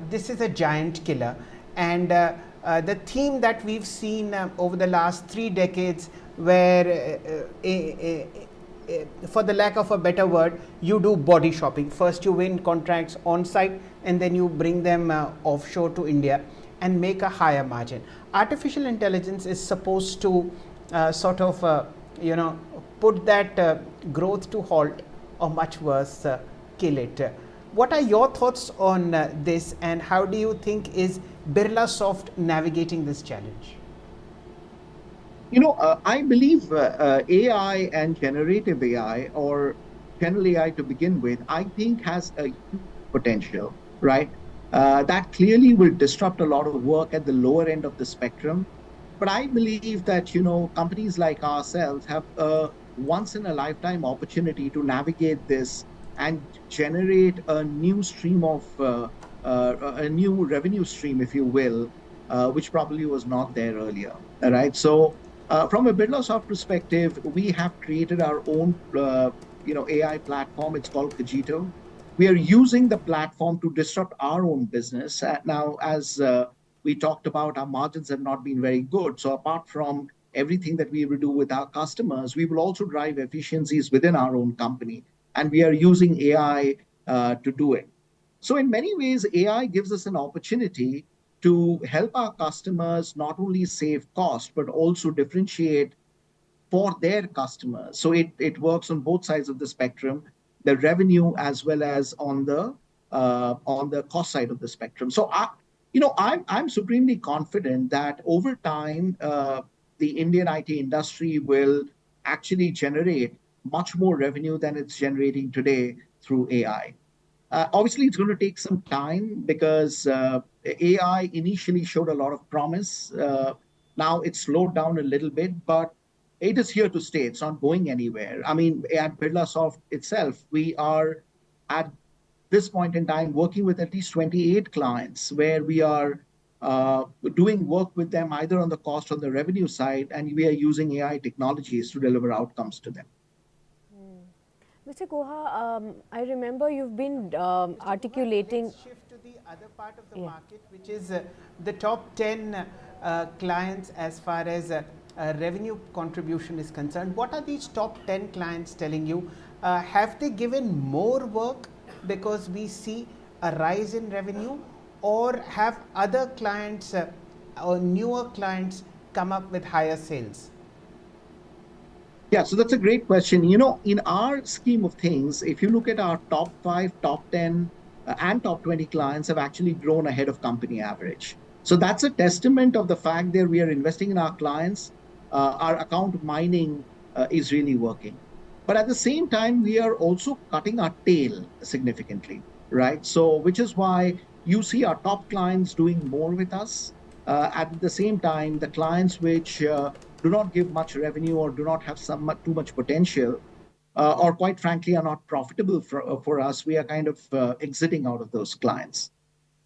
this is a giant killer, and the theme that we've seen over the last 3 decades, where for the lack of a better word, you do body shopping. First you win contracts on site, and then you bring them offshore to India and make a higher margin. Artificial intelligence is supposed to put that growth to halt, or much worse, kill it. What are your thoughts on this, and how do you think is Birlasoft navigating this challenge? I believe AI and generative AI, or general AI to begin with, I think has a huge potential, right? That clearly will disrupt a lot of work at the lower end of the spectrum. But I believe that, companies like ourselves have a once in a lifetime opportunity to navigate this and generate a new stream of, a new revenue stream, if you will, which probably was not there earlier, all right? So, from a Birlasoft perspective, we have created our own, AI platform. It's called Cogito. We are using the platform to disrupt our own business. Now, as we talked about, our margins have not been very good. So apart from everything that we will do with our customers, we will also drive efficiencies within our own company. And we are using AI to do it. So in many ways, AI gives us an opportunity to help our customers not only save cost, but also differentiate for their customers. So it works on both sides of the spectrum, the revenue as well as on the cost side of the spectrum. So I'm supremely confident that over time the Indian IT industry will actually generate much more revenue than it's generating today through AI. Obviously, it's going to take some time because AI initially showed a lot of promise. Now it's slowed down a little bit, but it is here to stay. It's not going anywhere. I mean, at Birlasoft itself, we are at this point in time working with at least 28 clients where we are doing work with them either on the cost or the revenue side, and we are using AI technologies to deliver outcomes to them. Mr. Guha, I remember you've been articulating. Let's shift to the other part of the market, which is the top 10 clients as far as revenue contribution is concerned. What are these top 10 clients telling you? Have they given more work because we see a rise in revenue, or have other clients or newer clients come up with higher sales? Yeah, so that's a great question. You know, in our scheme of things, if you look at our top 5, top 10, and top 20 clients have actually grown ahead of company average. So that's a testament of the fact that we are investing in our clients. Our account mining is really working. But at the same time, we are also cutting our tail significantly, right? So, which is why you see our top clients doing more with us. At the same time, the clients which do not give much revenue or do not have too much potential, or quite frankly are not profitable for us, we are kind of exiting out of those clients.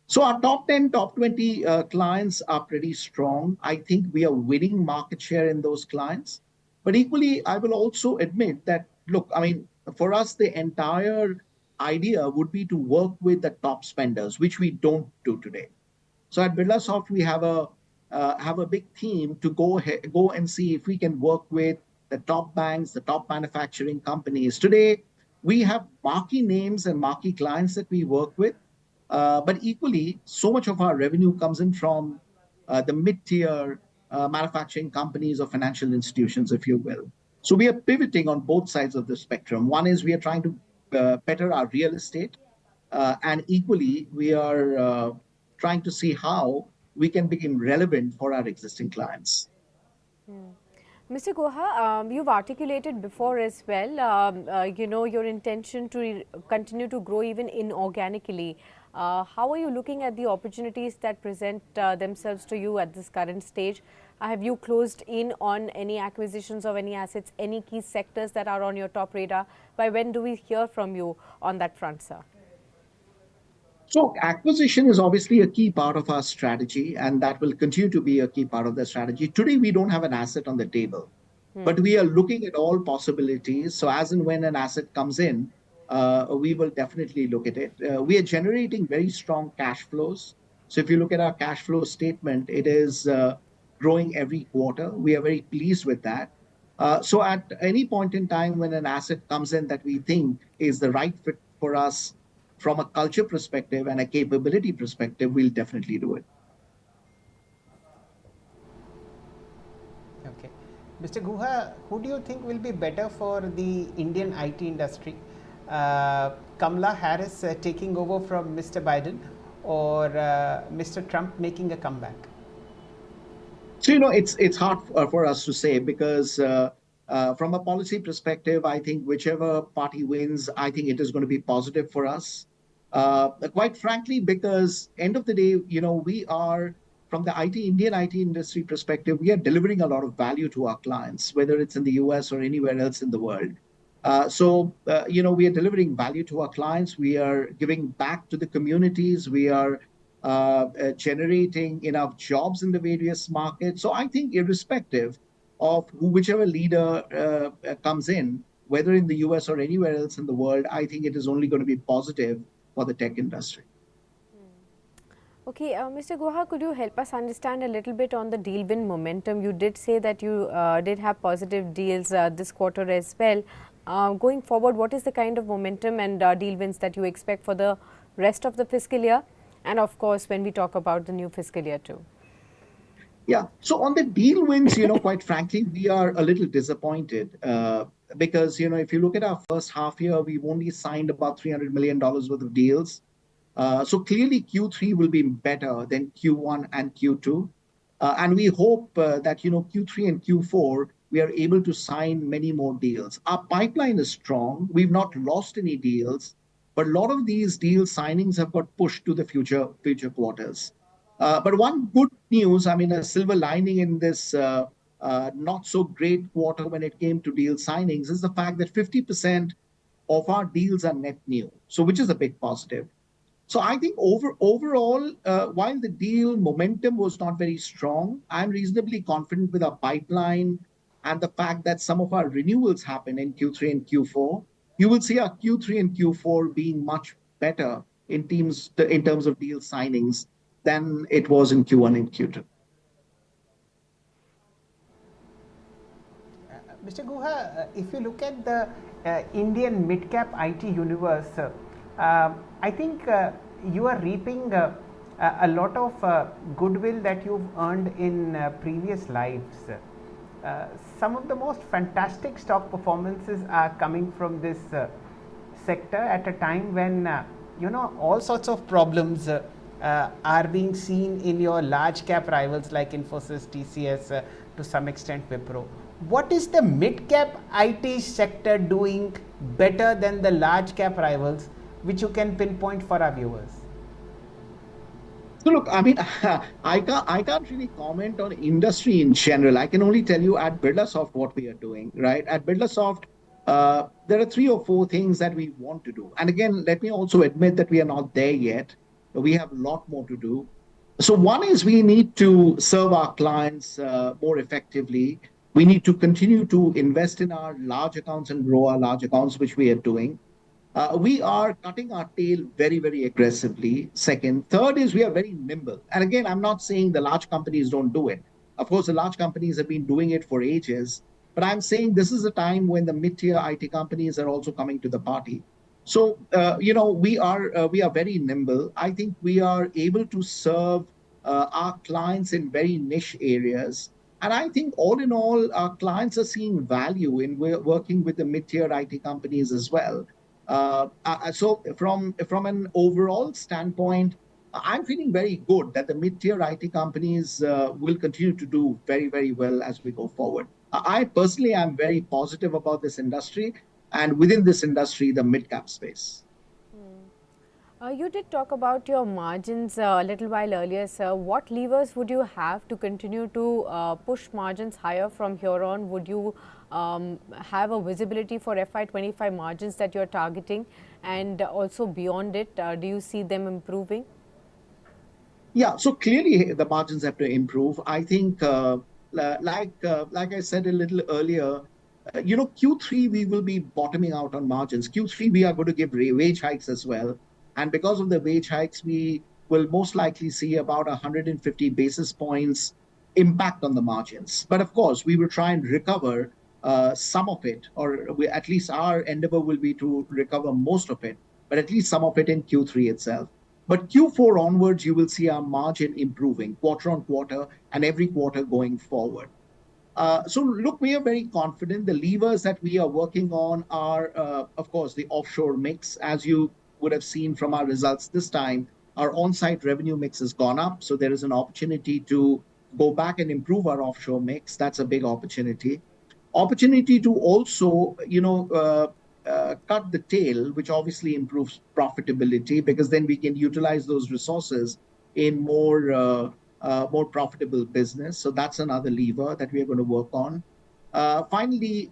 So our top 10, top 20 clients are pretty strong. I think we are winning market share in those clients. But equally, I will also admit that, look, I mean, for us, the entire idea would be to work with the top spenders, which we don't do today. So at Birlasoft, we have a big team to go and see if we can work with the top banks, the top manufacturing companies. Today, we have marquee names and marquee clients that we work with. But equally, so much of our revenue comes in from the mid-tier manufacturing companies or financial institutions, if you will. So we are pivoting on both sides of the spectrum. One is we are trying to better our real estate, and equally, we are trying to see how we can become relevant for our existing clients. Mr. Guha, you've articulated before as well, your intention to continue to grow even inorganically. How are you looking at the opportunities that present themselves to you at this current stage? Have you closed in on any acquisitions of any assets, any key sectors that are on your top radar? By when do we hear from you on that front, sir? So acquisition is obviously a key part of our strategy, and that will continue to be a key part of the strategy. Today, we don't have an asset on the table, but we are looking at all possibilities. So as and when an asset comes in, we will definitely look at it. We are generating very strong cash flows. So if you look at our cash flow statement, it is growing every quarter. We are very pleased with that. So at any point in time when an asset comes in that we think is the right fit for us from a culture perspective and a capability perspective, we'll definitely do it. Okay. Mr. Guha, who do you think will be better for the Indian IT industry? Kamala Harris taking over from Mr. Biden, or Mr. Trump making a comeback? So, it's hard for us to say because from a policy perspective, I think whichever party wins, I think it is going to be positive for us. Quite frankly, because end of the day, we are, from the Indian IT industry perspective, we are delivering a lot of value to our clients, whether it's in the US or anywhere else in the world. So, we are delivering value to our clients. We are giving back to the communities. We are generating enough jobs in the various markets. So I think irrespective of whichever leader comes in, whether in the US or anywhere else in the world, I think it is only going to be positive for the tech industry. Okay, Mr. Guha, could you help us understand a little bit on the deal win momentum? You did say that you did have positive deals this quarter as well. Going forward, what is the kind of momentum and deal wins that you expect for the rest of the fiscal year? And of course, when we talk about the new fiscal year too. Yeah. So on the deal wins, quite frankly, we are a little disappointed because, if you look at our first half year, we've only signed about $300 million worth of deals. So clearly Q3 will be better than Q1 and Q2. And we hope that, Q3 and Q4, we are able to sign many more deals. Our pipeline is strong. We've not lost any deals, but a lot of these deal signings have got pushed to the future quarters. But one good news, I mean, a silver lining in this not so great quarter when it came to deal signings is the fact that 50% of our deals are net new, so which is a big positive. So I think overall, while the deal momentum was not very strong, I'm reasonably confident with our pipeline and the fact that some of our renewals happen in Q3 and Q4. You will see our Q3 and Q4 being much better in terms of deal signings than it was in Q1 and Q2. Mr. Guha, if you look at the Indian mid-cap IT universe, I think you are reaping a lot of goodwill that you've earned in previous lives. Some of the most fantastic stock performances are coming from this sector at a time when all sorts of problems are being seen in your large cap rivals like Infosys, TCS, to some extent Wipro. What is the mid cap IT sector doing better than the large cap rivals, which you can pinpoint for our viewers? So look, I mean, I can't really comment on industry in general. I can only tell you at Birlasoft what we are doing, right? At Birlasoft, there are 3 or 4 things that we want to do. And again, let me also admit that we are not there yet. We have a lot more to do. So one is we need to serve our clients more effectively. We need to continue to invest in our large accounts and grow our large accounts, which we are doing. We are cutting our tail very, very aggressively. Second. Third is we are very nimble. And again, I'm not saying the large companies don't do it. Of course, the large companies have been doing it for ages. But I'm saying this is a time when the mid-tier IT companies are also coming to the party. So, we are very nimble. I think we are able to serve our clients in very niche areas. And I think all in all, our clients are seeing value in working with the mid-tier IT companies as well. So from an overall standpoint, I'm feeling very good that the mid-tier IT companies will continue to do very, very well as we go forward. I personally am very positive about this industry, and within this industry, the mid-cap space. You did talk about your margins a little while earlier, sir. What levers would you have to continue to push margins higher from here on? Would you have a visibility for FY25 margins that you're targeting, and also beyond it, do you see them improving? Yeah, so clearly the margins have to improve. I think, like I said a little earlier, Q3 we will be bottoming out on margins. Q3 we are going to give wage hikes as well, and because of the wage hikes, we will most likely see about 150 basis points impact on the margins. But of course, we will try and recover some of it, or at least our endeavor will be to recover most of it, but at least some of it in Q3 itself. But Q4 onwards, you will see our margin improving quarter on quarter and every quarter going forward. So look, we are very confident. The levers that we are working on are, of course, the offshore mix. As you would have seen from our results this time, our on-site revenue mix has gone up. So there is an opportunity to go back and improve our offshore mix. That's a big opportunity. Opportunity to also, cut the tail, which obviously improves profitability, because then we can utilize those resources in more profitable business. So that's another lever that we are going to work on. Finally,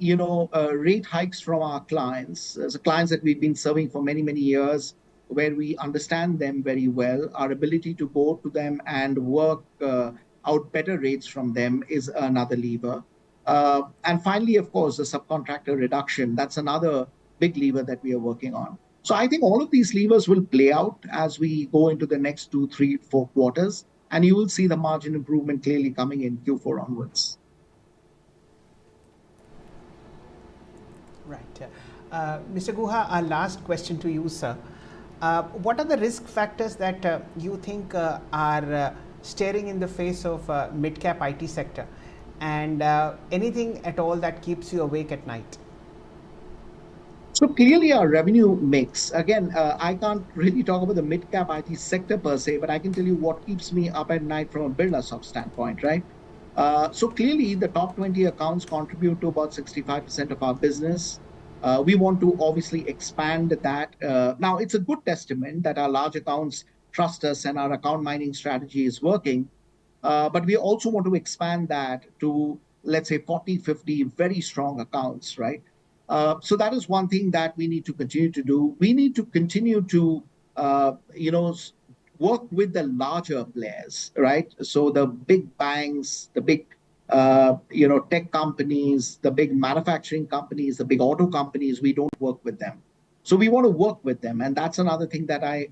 rate hikes from our clients, the clients that we've been serving for many, many years, where we understand them very well. Our ability to go to them and work out better rates from them is another lever. And finally, of course, the subcontractor reduction. That's another big lever that we are working on. So I think all of these levers will play out as we go into the next 2, 3, 4 quarters, and you will see the margin improvement clearly coming in Q4 onwards. Right. Mr. Guha, our last question to you, sir. What are the risk factors that you think are staring in the face of mid-cap IT sector, and anything at all that keeps you awake at night? So clearly our revenue mix, again, I can't really talk about the mid-cap IT sector per se, but I can tell you what keeps me up at night from a Birlasoft standpoint, right? So clearly the top 20 accounts contribute to about 65% of our business. We want to obviously expand that. Now, it's a good testament that our large accounts trust us and our account mining strategy is working. But we also want to expand that to, let's say, 40, 50 very strong accounts, right? So that is one thing that we need to continue to do. We need to continue to, work with the larger players, right? So the big banks, the big, tech companies, the big manufacturing companies, the big auto companies, we don't work with them. So we want to work with them, and that's another thing that I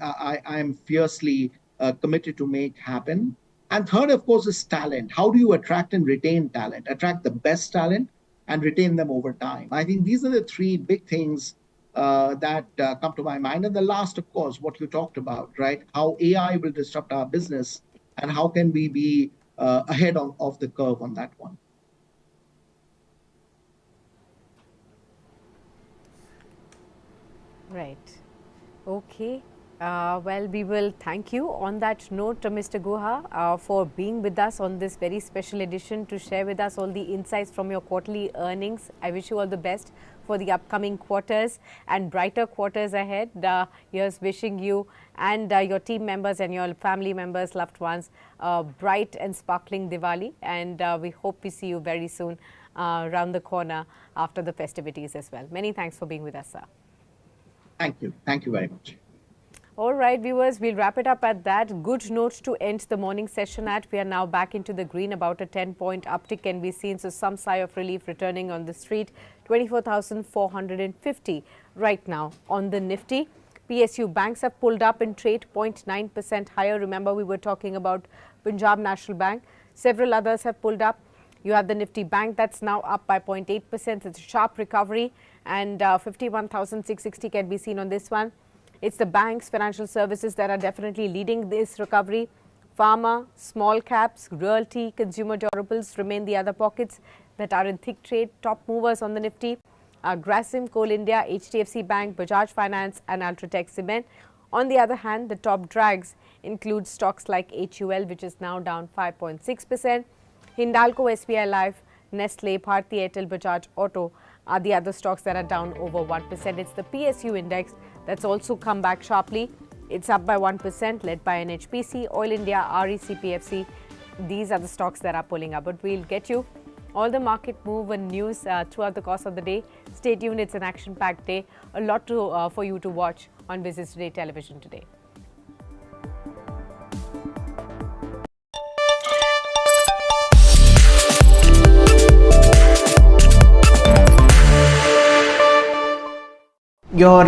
am fiercely committed to make happen. And third, of course, is talent. How do you attract and retain talent? Attract the best talent and retain them over time. I think these are the three big things that come to my mind. And the last, of course, what you talked about, right? How AI will disrupt our business and how can we be ahead of the curve on that one. Right. Okay. Well, we will thank you on that note, Mr. Guha, for being with us on this very special edition to share with us all the insights from your quarterly earnings. I wish you all the best for the upcoming quarters and brighter quarters ahead. Here's wishing you and your team members and your family members, loved ones, bright and sparkling Diwali. And we hope we see you very soon around the corner after the festivities as well. Many thanks for being with us, sir. Thank you. Thank you very much. All right, viewers, we'll wrap it up at that. Good note to end the morning session at. We are now back into the green. About a 10-point uptick can be seen. So some sigh of relief returning on the street. 24,450 right now on the Nifty. PSU banks have pulled up in trade 0.9% higher. Remember, we were talking about Punjab National Bank. Several others have pulled up. You have the Nifty Bank that's now up by 0.8%. It's a sharp recovery, and 51,660 can be seen on this one. It's the banks, financial services that are definitely leading this recovery. Pharma, small caps, realty, consumer durables remain the other pockets that are in thick trade. Top movers on the Nifty are Grasim, Coal India, HDFC Bank, Bajaj Finance and Ultratech Cement. On the other hand, the top drags include stocks like HUL, which is now down 5.6%. Hindalco, SBI Life, Nestle, Bharti Airtel, Bajaj Auto are the other stocks that are down over 1%. It's the PSU index that's also come back sharply. It's up by 1%, led by NHPC, Oil India, RECPFC. These are the stocks that are pulling up. But we'll get you all the market move and news throughout the course of the day. Stay tuned. It's an action-packed day. A lot for you to watch on Business Today Television today. Your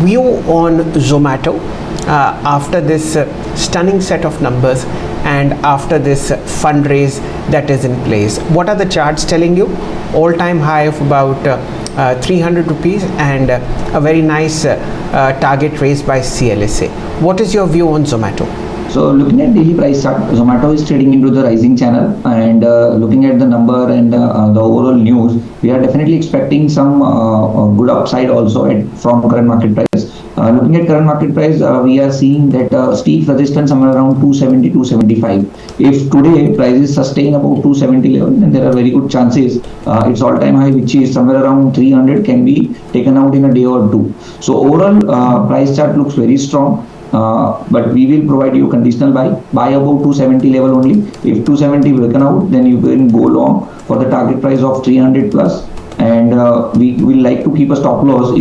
view on Zomato after this stunning set of numbers and after this fundraise that is in place. What are the charts telling you? All-time high of about 300 rupees and a very nice target raised by CLSA. What is your view on Zomato? So looking at daily price chart, Zomato is trading into the rising channel, and looking at the number and the overall news, we are definitely expecting some good upside also from current market price. Looking at current market price, we are seeing that steep resistance somewhere around 270, 275. If today prices sustain about 270 level, then there are very good chances its all-time high, which is somewhere around 300, can be taken out in a day or two. So overall, price chart looks very strong. But we will provide you conditional buy above 270 level only. If 270 broken out, then you can go long for the target price of 300 plus, and we will like to keep a stop loss if